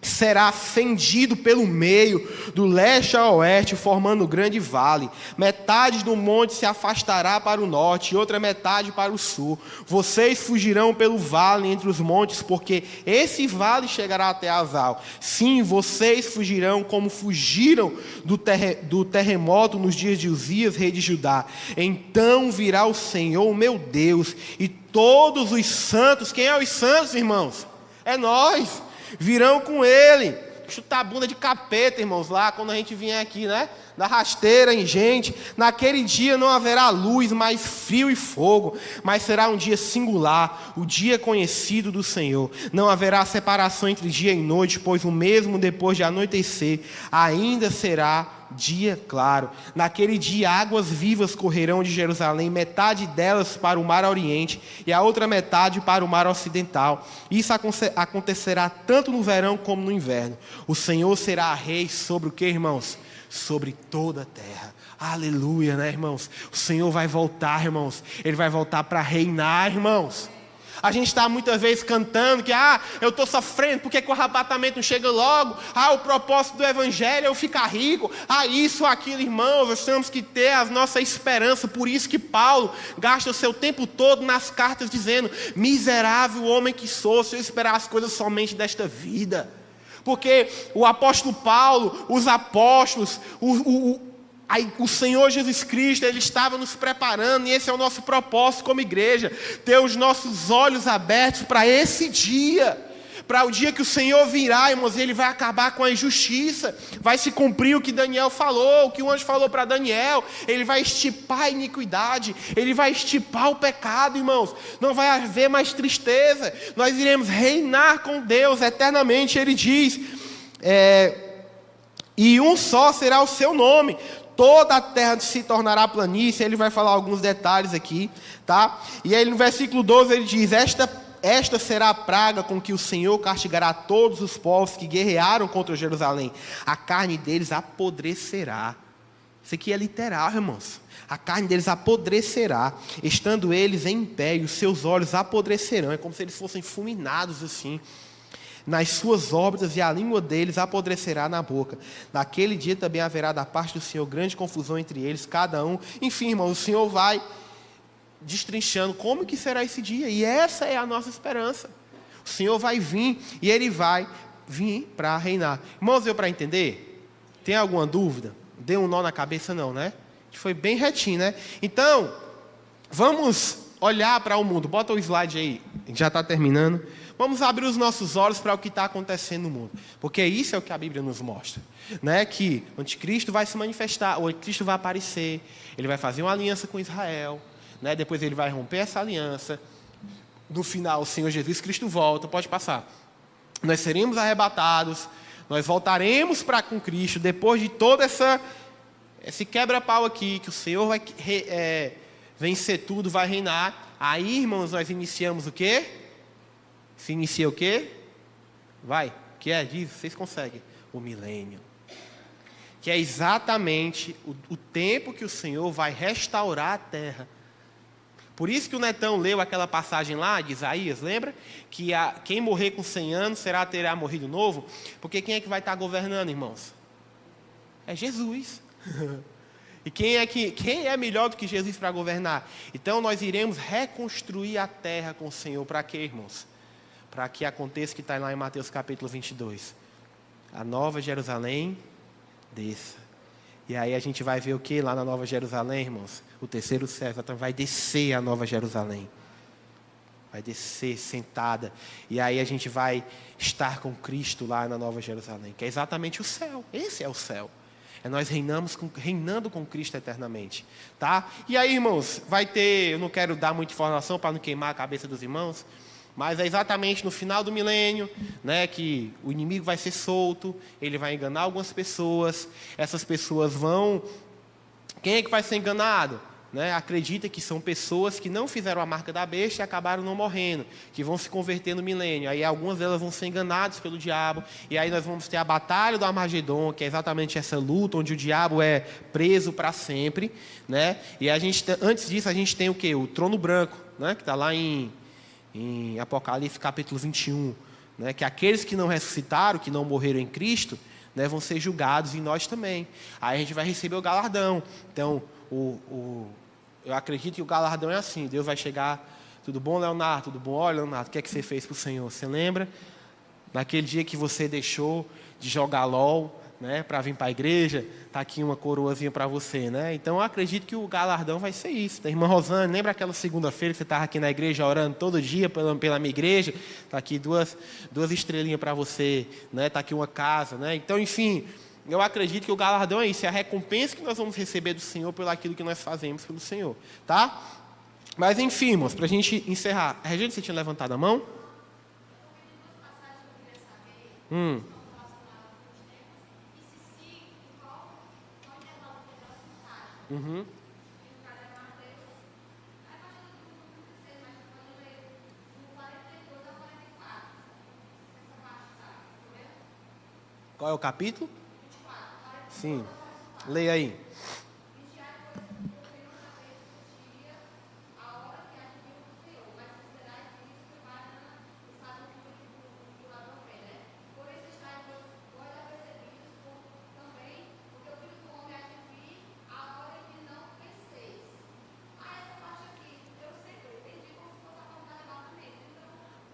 será fendido pelo meio, do leste ao oeste, formando um grande vale. Metade do monte se afastará para o norte, e outra metade para o sul. Vocês fugirão pelo vale entre os montes, porque esse vale chegará até Azal. Sim, vocês fugirão como fugiram do terremoto nos dias de Uzias, rei de Judá. Então virá o Senhor, meu Deus, e todos os santos. Quem é os santos, irmãos? É nós. Virão com ele, chutar a bunda de capeta, irmãos, lá quando a gente vier aqui, né? Da rasteira em gente. Naquele dia não haverá luz, mas frio e fogo, mas será um dia singular, o dia conhecido do Senhor. Não haverá separação entre dia e noite, pois o mesmo depois de anoitecer ainda será dia claro. Naquele dia águas vivas correrão de Jerusalém, metade delas para o mar oriente e a outra metade para o mar ocidental. Isso acontecerá tanto no verão como no inverno. O Senhor será rei sobre o que, irmãos? Sobre toda a terra. Aleluia, né, irmãos? O Senhor vai voltar, irmãos. Ele vai voltar para reinar, irmãos. A gente está muitas vezes cantando que eu estou sofrendo porque que o arrebatamento não chega logo. O propósito do evangelho é eu ficar rico. Isso, aquilo, irmãos. Nós temos que ter a nossa esperança. Por isso que Paulo gasta o seu tempo todo nas cartas dizendo: miserável homem que sou, se eu esperar as coisas somente desta vida. Porque o apóstolo Paulo, os apóstolos, o Senhor Jesus Cristo, Ele estava nos preparando, e esse é o nosso propósito como igreja, ter os nossos olhos abertos para esse dia, para o dia que o Senhor virá, irmãos, e Ele vai acabar com a injustiça, vai se cumprir o que Daniel falou, o que o anjo falou para Daniel. Ele vai extirpar a iniquidade, Ele vai extirpar o pecado, irmãos, não vai haver mais tristeza, nós iremos reinar com Deus eternamente. Ele diz, e um só será o seu nome, toda a terra se tornará planície. Ele vai falar alguns detalhes aqui, tá? E aí no versículo 12 ele diz: esta será a praga com que o Senhor castigará todos os povos que guerrearam contra Jerusalém. A carne deles apodrecerá. Isso aqui é literal, irmãos. A carne deles apodrecerá, estando eles em pé, e os seus olhos apodrecerão. É como se eles fossem fulminados assim nas suas órbitas, e a língua deles apodrecerá na boca. Naquele dia também haverá da parte do Senhor grande confusão entre eles, cada um. Enfim, irmão, o Senhor vai destrinchando como que será esse dia, e essa é a nossa esperança. O Senhor vai vir, e Ele vai vir para reinar. Irmãos, deu para entender? Tem alguma dúvida? Deu um nó na cabeça? Não, né? Foi bem retinho, né? Então, vamos olhar para o mundo. Bota o slide aí, já está terminando. Vamos abrir os nossos olhos para o que está acontecendo no mundo, porque isso é o que a Bíblia nos mostra, né? Que o anticristo vai se manifestar, o anticristo vai aparecer, ele vai fazer uma aliança com Israel, né? Depois ele vai romper essa aliança. No final, o Senhor Jesus Cristo volta. Pode passar. Nós seremos arrebatados, nós voltaremos com Cristo depois de toda esse quebra-pau aqui, que o Senhor vai vencer tudo, vai reinar. Aí, irmãos, nós iniciamos o quê? Se inicia o quê? Vai, o que é? Diz, vocês conseguem. O milênio. Que é exatamente o tempo que o Senhor vai restaurar a terra. Por isso que o Netão leu aquela passagem lá de Isaías, lembra? Que quem morrer com 100 anos terá morrido novo. Porque quem é que vai estar governando, irmãos? É Jesus. E quem é melhor do que Jesus para governar? Então nós iremos reconstruir a terra com o Senhor. Para quê, irmãos? Para que aconteça o que está lá em Mateus capítulo 22. A nova Jerusalém desça. E aí a gente vai ver o que lá na Nova Jerusalém, irmãos? O terceiro céu, então vai descer a Nova Jerusalém. Vai descer sentada. E aí a gente vai estar com Cristo lá na Nova Jerusalém, que é exatamente o céu. Esse é o céu. É nós reinando com Cristo eternamente. Tá? E aí, irmãos, vai ter... Eu não quero dar muita informação para não queimar a cabeça dos irmãos, mas é exatamente no final do milênio, né, que o inimigo vai ser solto, ele vai enganar algumas pessoas, essas pessoas vão... Quem é que vai ser enganado? Né? Acredita que são pessoas que não fizeram a marca da besta e acabaram não morrendo, que vão se converter no milênio. Aí algumas delas vão ser enganadas pelo diabo, e aí nós vamos ter a batalha do Armagedon, que é exatamente essa luta onde o diabo é preso para sempre. Né? E a gente, antes disso a gente tem o quê? O trono branco, né? Que está lá em Apocalipse capítulo 21, né, que aqueles que não ressuscitaram, que não morreram em Cristo, né, vão ser julgados, e nós também. Aí a gente vai receber o galardão. Então, eu acredito que o galardão é assim: Deus vai chegar, tudo bom, Leonardo? Tudo bom? Olha, Leonardo, o que é que você fez para o Senhor? Você lembra? Naquele dia que você deixou de jogar LOL, né, para vir para a igreja, está aqui uma coroazinha para você, né? Então eu acredito que o galardão vai ser isso. Da irmã Rosane, lembra aquela segunda-feira que você estava aqui na igreja orando todo dia pela minha igreja? Está aqui duas estrelinhas para você, né? Está aqui uma casa, né? Então, enfim, eu acredito que o galardão é isso, é a recompensa que nós vamos receber do Senhor pelo aquilo que nós fazemos pelo Senhor, tá? Mas enfim, irmãos, para a gente encerrar, a Regina, você tinha levantado a mão? Uhum. Qual é o capítulo? Sim. Leia aí.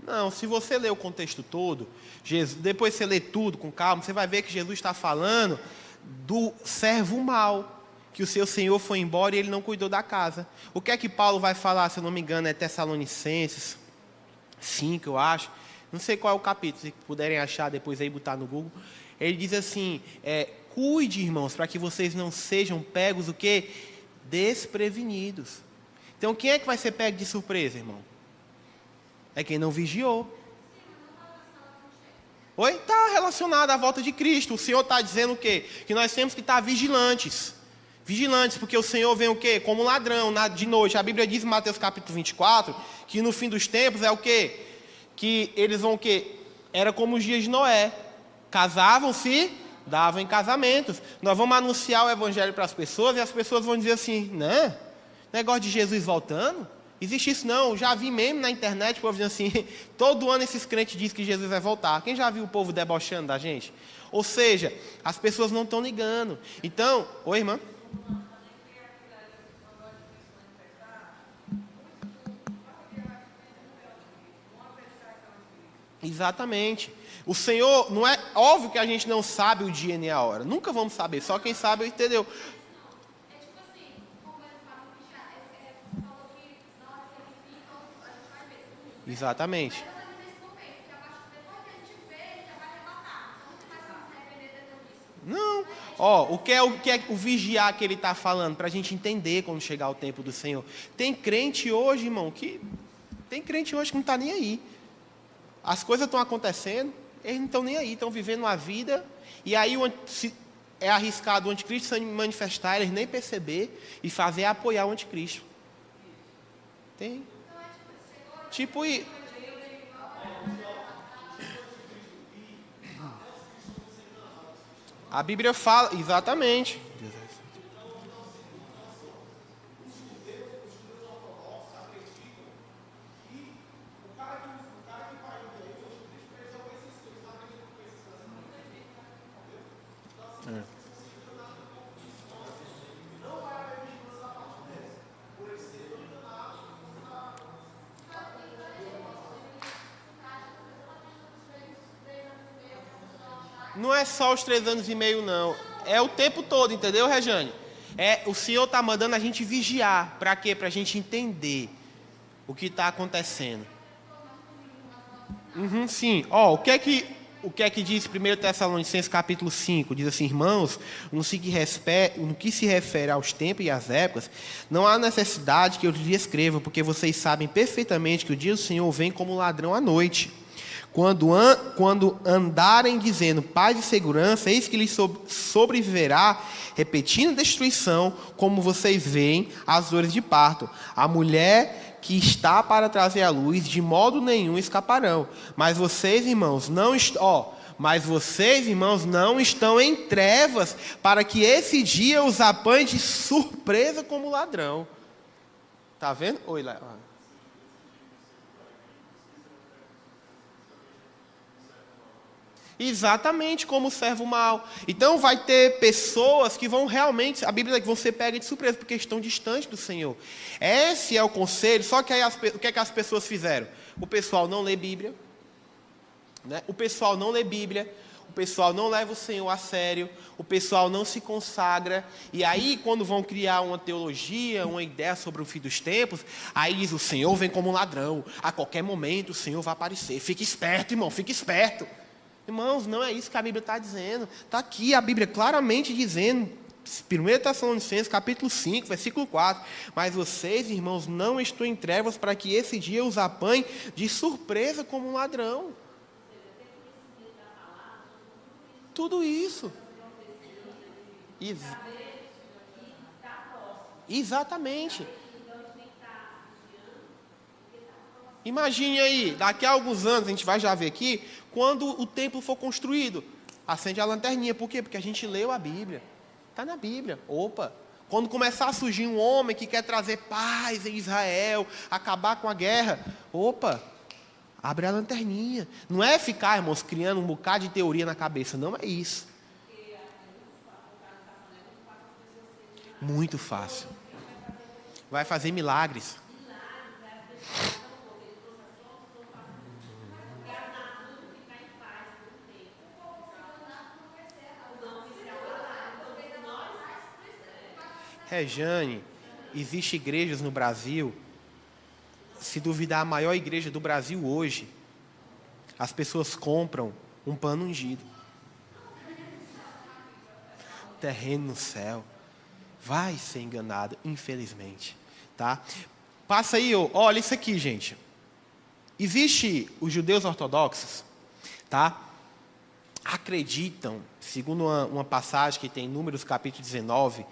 Não, se você ler o contexto todo, depois você lê tudo com calma, você vai ver que Jesus está falando do servo mau, que o seu senhor foi embora e ele não cuidou da casa. O que é que Paulo vai falar, se eu não me engano, é Tessalonicenses 5, eu acho. Não sei qual é o capítulo, se puderem achar depois aí, botar no Google. Ele diz assim, cuide, irmãos, para que vocês não sejam pegos, o quê? Desprevenidos. Então, quem é que vai ser pego de surpresa, irmão? É quem não vigiou. Oi? Está relacionado à volta de Cristo. O Senhor está dizendo o quê? Que nós temos que estar vigilantes. Vigilantes, porque o Senhor vem o quê? Como ladrão, de noite. A Bíblia diz em Mateus capítulo 24, que no fim dos tempos é o quê? Que eles vão o quê? Era como os dias de Noé. Casavam-se, davam em casamentos. Nós vamos anunciar o evangelho para as pessoas e as pessoas vão dizer assim, né? Negócio de Jesus voltando? Existe isso não, já vi mesmo na internet, o povo dizendo assim, todo ano esses crentes dizem que Jesus vai voltar. Quem já viu o povo debochando da gente? Ou seja, as pessoas não estão ligando. Então, oi irmã? Exatamente. O Senhor, não é óbvio que a gente não sabe o dia nem a hora. Nunca vamos saber, só quem sabe entendeu. Exatamente. Não. O que é o vigiar que ele está falando? Para a gente entender quando chegar o tempo do Senhor. Tem crente hoje, irmão, que não está nem aí. As coisas estão acontecendo, eles não estão nem aí, estão vivendo uma vida. E aí, é arriscado o anticristo se manifestar, eles nem perceber e fazer apoiar o anticristo. Tem. Tipo, a Bíblia fala, exatamente. Não é só os 3 anos e meio, não. É o tempo todo, entendeu, Rejane? O Senhor está mandando a gente vigiar. Para quê? Para a gente entender o que está acontecendo. Sim. O que é que diz 1 Tessalonicenses capítulo 5? Diz assim: irmãos, no que se refere aos tempos e às épocas, não há necessidade que eu lhes escreva, porque vocês sabem perfeitamente que o dia do Senhor vem como ladrão à noite. Quando andarem dizendo paz e segurança, eis que lhes sobreviverá repetindo destruição, como vocês veem as dores de parto. A mulher que está para trazer a luz, de modo nenhum escaparão. Mas vocês, irmãos, não estão em trevas, para que esse dia os apanhe de surpresa como ladrão. Tá vendo? Oi, lá. Exatamente como o servo mau. Então vai ter pessoas que vão realmente, a Bíblia diz que vão ser pegas de surpresa, porque estão distantes do Senhor. Esse é o conselho, só que aí o que é que as pessoas fizeram? O pessoal não lê Bíblia, né? O pessoal não lê Bíblia, o pessoal não leva o Senhor a sério, o pessoal não se consagra, e aí quando vão criar uma teologia, uma ideia sobre o fim dos tempos, aí diz: o Senhor vem como um ladrão, a qualquer momento o Senhor vai aparecer. Fique esperto, irmão, fique esperto. Irmãos, não é isso que a Bíblia está dizendo. Está aqui a Bíblia claramente dizendo, 1 Tessalonicenses, capítulo 5, versículo 4. Mas vocês, irmãos, não estão em trevas, para que esse dia os apanhe de surpresa como um ladrão. Tudo isso. Exatamente. Imagine aí, daqui a alguns anos, a gente vai já ver aqui, quando o templo for construído, acende a lanterninha. Por quê? Porque a gente leu a Bíblia. Está na Bíblia. Opa! Quando começar a surgir um homem que quer trazer paz em Israel, acabar com a guerra, opa! Abre a lanterninha. Não é ficar, irmãos, criando um bocado de teoria na cabeça. Não é isso. Muito fácil. Vai fazer milagres. Rejane, existem igrejas no Brasil, se duvidar a maior igreja do Brasil hoje, as pessoas compram um pano ungido. Terreno no céu. Vai ser enganado, infelizmente. Tá? Passa aí, olha isso aqui, gente. Existe os judeus ortodoxos, tá? Acreditam, segundo uma passagem que tem em Números capítulo 19,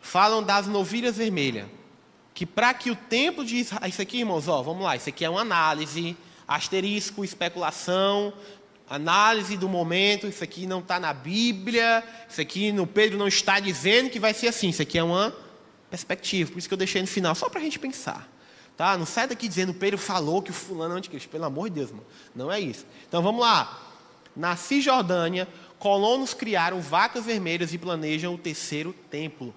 falam das novilhas vermelhas, que para que o templo de Israel... Isso aqui, irmãos, vamos lá, isso aqui é uma análise, asterisco, especulação, análise do momento, isso aqui não está na Bíblia, isso aqui Pedro não está dizendo que vai ser assim, isso aqui é uma perspectiva, por isso que eu deixei no final, só para a gente pensar. Tá? Não sai daqui dizendo Pedro falou que o fulano é anticristo, pelo amor de Deus, irmão. Não é isso. Então vamos lá. Na Cisjordânia, colonos criaram vacas vermelhas e planejam o 3º templo.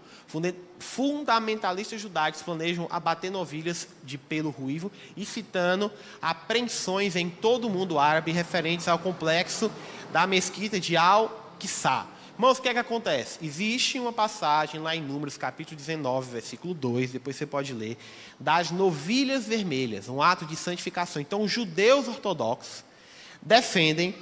Fundamentalistas judaicos planejam abater novilhas de pelo ruivo e citando apreensões em todo o mundo árabe referentes ao complexo da mesquita de Al-Aqsa. Irmãos, o que é que acontece? Existe uma passagem lá em Números, capítulo 19, versículo 2, depois você pode ler, das novilhas vermelhas, um ato de santificação. Então, os judeus ortodoxos defendem,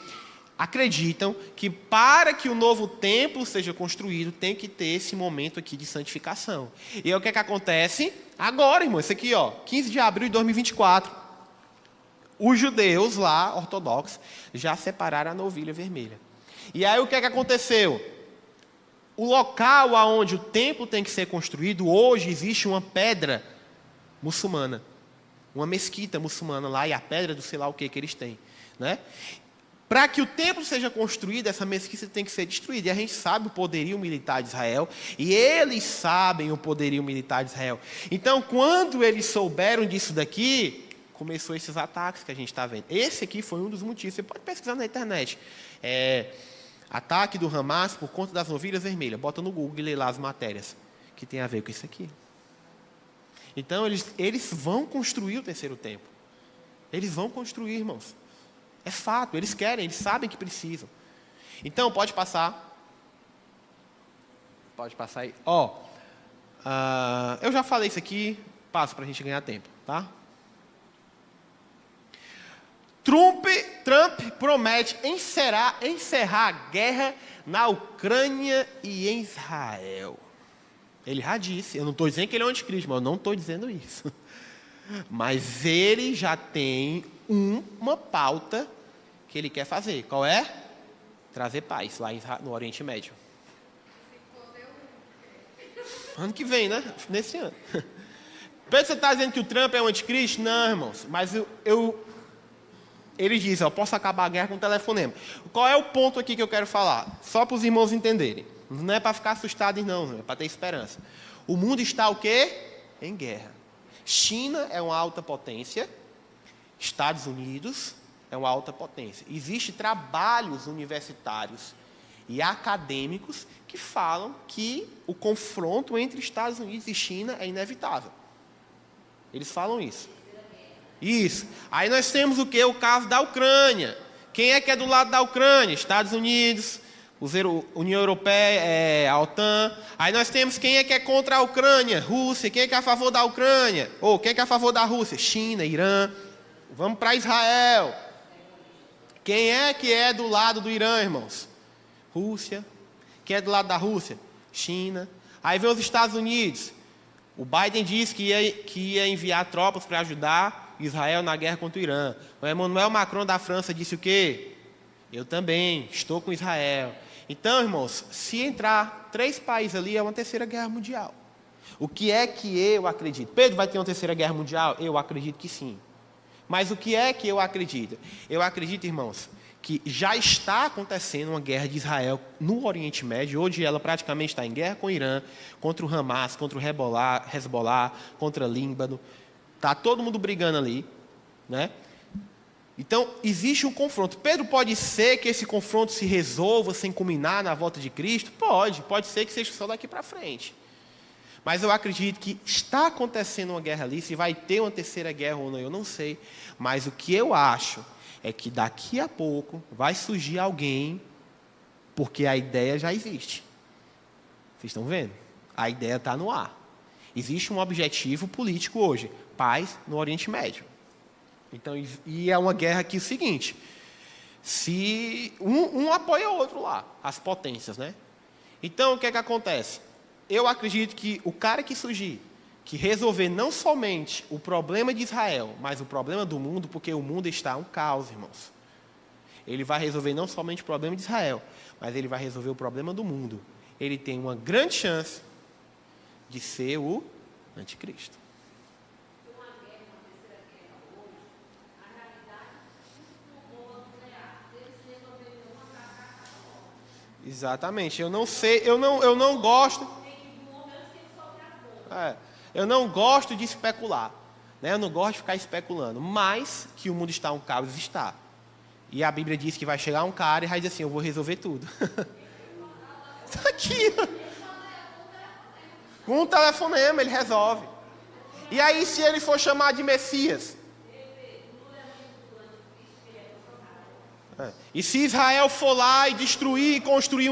acreditam que para que o novo templo seja construído, tem que ter esse momento aqui de santificação. E aí, o que é que acontece? Agora, irmão, isso aqui, 15 de abril de 2024. Os judeus lá, ortodoxos, já separaram a novilha vermelha. E aí o que é que aconteceu? o local aonde o templo tem que ser construído, hoje existe uma pedra muçulmana, uma mesquita muçulmana lá, e a pedra do sei lá o que eles têm, né? Para que o templo seja construído, essa mesquita tem que ser destruída. E a gente sabe o poderio militar de Israel, e eles sabem o poderio militar de Israel. Então, quando eles souberam disso daqui, começou esses ataques que a gente está vendo. Esse aqui foi um dos motivos. Você pode pesquisar na internet. Ataque do Hamas por conta das novilhas vermelhas. Bota no Google e lê lá as matérias que tem a ver com isso aqui. Então, eles vão construir o terceiro templo. Eles vão construir, irmãos. É fato, eles querem, eles sabem que precisam. Então, pode passar. Pode passar aí. Eu já falei isso aqui, passo para a gente ganhar tempo, tá? Trump promete encerrar a guerra na Ucrânia e em Israel. Ele já disse, eu não estou dizendo que ele é um anticristo, mas eu não estou dizendo isso. Mas ele já tem uma pauta que ele quer fazer. Qual é? Trazer paz lá no Oriente Médio. Ano que vem, né? Nesse ano. Pedro, você está dizendo que o Trump é um anticristo? Não, irmãos. Mas ele diz, eu posso acabar a guerra com um telefonema. Qual é o ponto aqui que eu quero falar? Só para os irmãos entenderem. Não é para ficar assustados, não. É para ter esperança. O mundo está o quê? Em guerra. China é uma alta potência. Estados Unidos é uma alta potência. Existem trabalhos universitários e acadêmicos que falam que o confronto entre Estados Unidos e China é inevitável. Eles falam isso. Isso. Aí nós temos o quê? O caso da Ucrânia. Quem é que é do lado da Ucrânia? Estados Unidos, União Europeia, a OTAN. Aí nós temos quem é que é contra a Ucrânia? Rússia. Quem é que é a favor da Ucrânia? Ou quem é que é a favor da Rússia? China, Irã. Vamos para Israel. Quem é que é do lado do Irã, irmãos? Rússia. Quem é do lado da Rússia? China. Aí vem os Estados Unidos. O Biden disse que ia enviar tropas para ajudar Israel na guerra contra o Irã. O Emmanuel Macron da França disse o quê? Eu também estou com Israel. Então, irmãos, se entrar 3 países ali, é uma terceira guerra mundial. O que é que eu acredito? Pedro, vai ter uma terceira guerra mundial? Eu acredito que sim. Mas o que é que eu acredito? Eu acredito, irmãos, que já está acontecendo uma guerra de Israel no Oriente Médio. Hoje ela praticamente está em guerra com o Irã, contra o Hamas, contra o Hezbollah, contra o Líbano. Está todo mundo brigando ali, né? Então, existe um confronto. Pedro, pode ser que esse confronto se resolva sem culminar na volta de Cristo? Pode ser que seja só daqui para frente. Mas eu acredito que está acontecendo uma guerra ali. Se vai ter uma terceira guerra ou não, eu não sei. Mas o que eu acho é que daqui a pouco vai surgir alguém, porque a ideia já existe. Vocês estão vendo? A ideia está no ar. Existe um objetivo político hoje: paz no Oriente Médio. Então, e é uma guerra que é o seguinte: se um apoia o outro lá, as potências, né? Então, o que é que acontece? Eu acredito que o cara que surgir, que resolver não somente o problema de Israel, mas o problema do mundo, porque o mundo está um caos, irmãos. Ele vai resolver não somente o problema de Israel, mas ele vai resolver o problema do mundo. Ele tem uma grande chance de ser o anticristo. Exatamente. Eu não sei, eu não gosto. Eu não gosto de especular, né? Eu não gosto de ficar especulando, mas que o mundo está um caos, está. E a Bíblia diz que vai chegar um cara e vai dizer assim: eu vou resolver tudo. Está aqui. Com um telefonema ele resolve. E aí, se ele for chamar de Messias? E se Israel for lá e destruir, construir,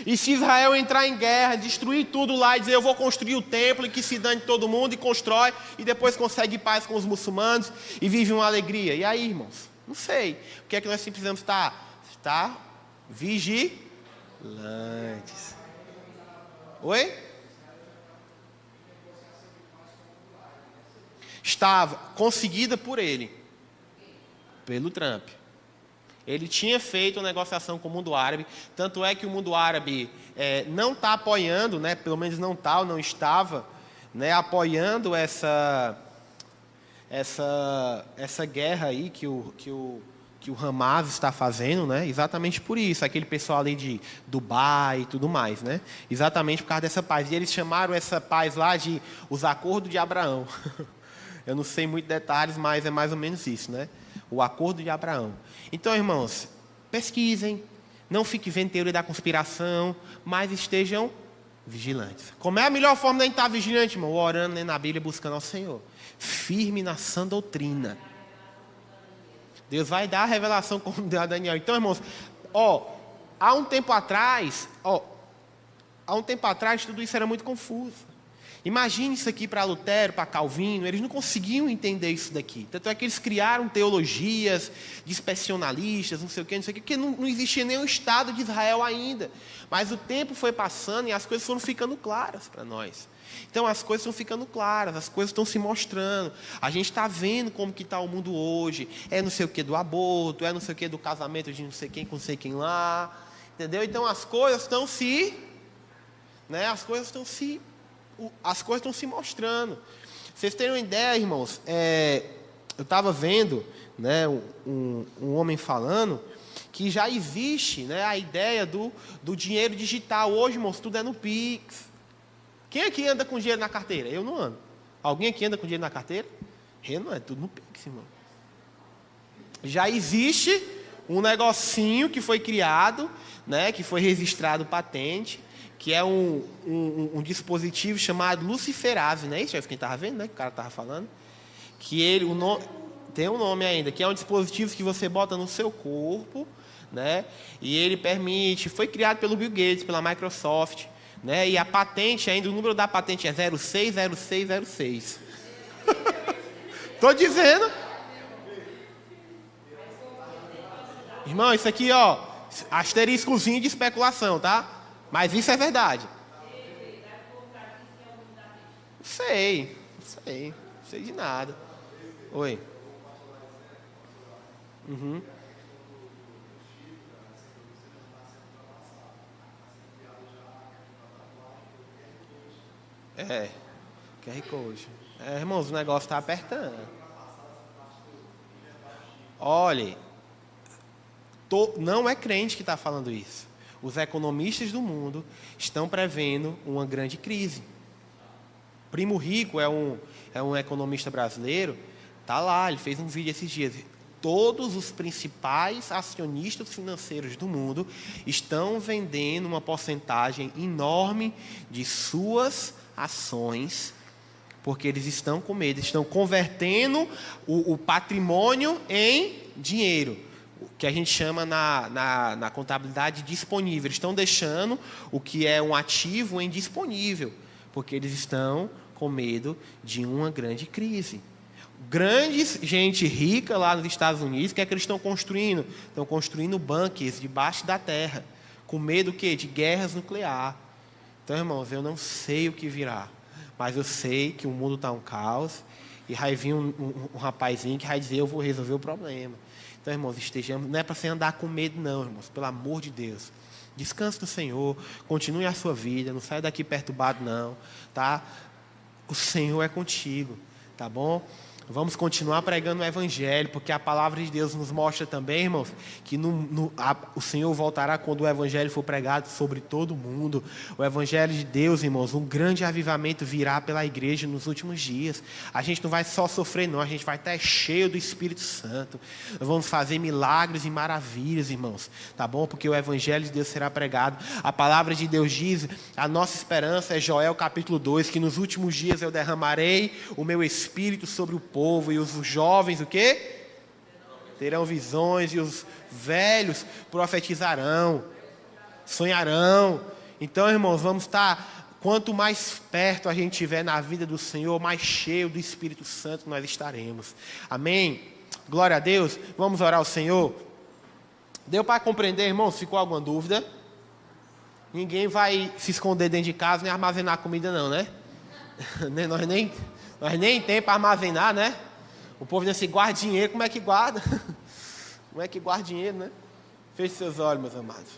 e se Israel entrar em guerra, destruir tudo lá e dizer: eu vou construir o templo e que se dane todo mundo, e constrói, e depois consegue paz com os muçulmanos e vive uma alegria. E aí, irmãos? Não sei. O que é que nós precisamos estar vigilantes. Oi? Estava conseguida por ele, pelo Trump. Ele tinha feito uma negociação com o mundo árabe, tanto é que o mundo árabe não está apoiando, né, pelo menos não está ou não estava, né, apoiando essa guerra aí que o Hamas está fazendo, né, exatamente por isso, aquele pessoal ali de Dubai e tudo mais, né, exatamente por causa dessa paz. E eles chamaram essa paz lá de os acordos de Abraão. Eu não sei muito detalhes, mas é mais ou menos isso, né? O acordo de Abraão. Então, irmãos, pesquisem, não fiquem vendo teoria da conspiração, mas estejam vigilantes. Como é a melhor forma de a gente estar vigilante, irmão? Orando, lendo a Bíblia, buscando ao Senhor. Firme na sã doutrina. Deus vai dar a revelação como deu a Daniel. Então, irmãos, há um tempo atrás, tudo isso era muito confuso. Imagine isso aqui para Lutero, para Calvino, eles não conseguiam entender isso daqui. Tanto é que eles criaram teologias dispensacionalistas, não sei o quê, porque não existia nenhum Estado de Israel ainda. Mas o tempo foi passando e as coisas foram ficando claras para nós. Então as coisas estão ficando claras, as coisas estão se mostrando. A gente está vendo como que está o mundo hoje. É não sei o que do aborto, é não sei o que do casamento de não sei quem com não sei quem lá. Entendeu? Então as coisas estão as coisas estão se mostrando. Vocês terem uma ideia, irmãos, eu estava vendo, né, um homem falando que já existe, né, a ideia do dinheiro digital. Hoje, irmãos, tudo é no Pix. Quem aqui anda com dinheiro na carteira? Eu não ando. Alguém aqui anda com dinheiro na carteira? Eu não, é tudo no Pix, irmão. Já existe um negocinho que foi criado, né, que foi registrado patente, que é um dispositivo chamado luciferase, né? Isso é quem estava vendo, né? Que o cara estava falando. Que tem um nome ainda, que é um dispositivo que você bota no seu corpo, né? E ele permite, foi criado pelo Bill Gates, pela Microsoft, né? E a patente ainda, o número da patente é 060606. Estou dizendo. Irmão, isso aqui, asteriscozinho de especulação, tá? Mas isso é verdade. Não sei de nada. Oi. Uhum. QR Code. Irmãos, o negócio está apertando. Olhe, não é crente que está falando isso. Os economistas do mundo estão prevendo uma grande crise. Primo Rico é um economista brasileiro, está lá, ele fez um vídeo esses dias. Todos os principais acionistas financeiros do mundo estão vendendo uma porcentagem enorme de suas ações, porque eles estão com medo, estão convertendo o patrimônio em dinheiro, que a gente chama na contabilidade disponível. Eles estão deixando o que é um ativo em disponível, porque eles estão com medo de uma grande crise. Gente rica lá nos Estados Unidos, o que é que eles estão construindo? Estão construindo bunkers debaixo da terra, com medo o quê? De guerras nucleares. Então, irmãos, eu não sei o que virá, mas eu sei que o mundo está um caos, e vai vir um rapazinho que vai dizer, eu vou resolver o problema. Então, irmãos, estejamos, não é para você andar com medo, não, irmãos, pelo amor de Deus. Descanse no Senhor, continue a sua vida, não saia daqui perturbado, não, tá? O Senhor é contigo, tá bom? Vamos continuar pregando o Evangelho, porque a palavra de Deus nos mostra também, irmãos, que o Senhor voltará quando o Evangelho for pregado sobre todo o mundo. O Evangelho de Deus, irmãos, um grande avivamento virá pela igreja nos últimos dias. A gente não vai só sofrer, não, a gente vai estar cheio do Espírito Santo. Nós vamos fazer milagres e maravilhas, irmãos, tá bom? Porque o Evangelho de Deus será pregado. A palavra de Deus diz, a nossa esperança é Joel capítulo 2, que nos últimos dias eu derramarei o meu Espírito sobre o povo, e os jovens, o quê? Terão visões, e os velhos profetizarão, sonharão. Então, irmãos, vamos estar, quanto mais perto a gente estiver na vida do Senhor, mais cheio do Espírito Santo nós estaremos. Amém? Glória a Deus. Vamos orar ao Senhor. Deu para compreender, irmãos? Ficou alguma dúvida? Ninguém vai se esconder dentro de casa nem armazenar comida, não, né? Nós nem tem para armazenar, né? O povo diz assim, guarda dinheiro, como é que guarda? Como é que guarda dinheiro, né? Feche seus olhos, meus amados.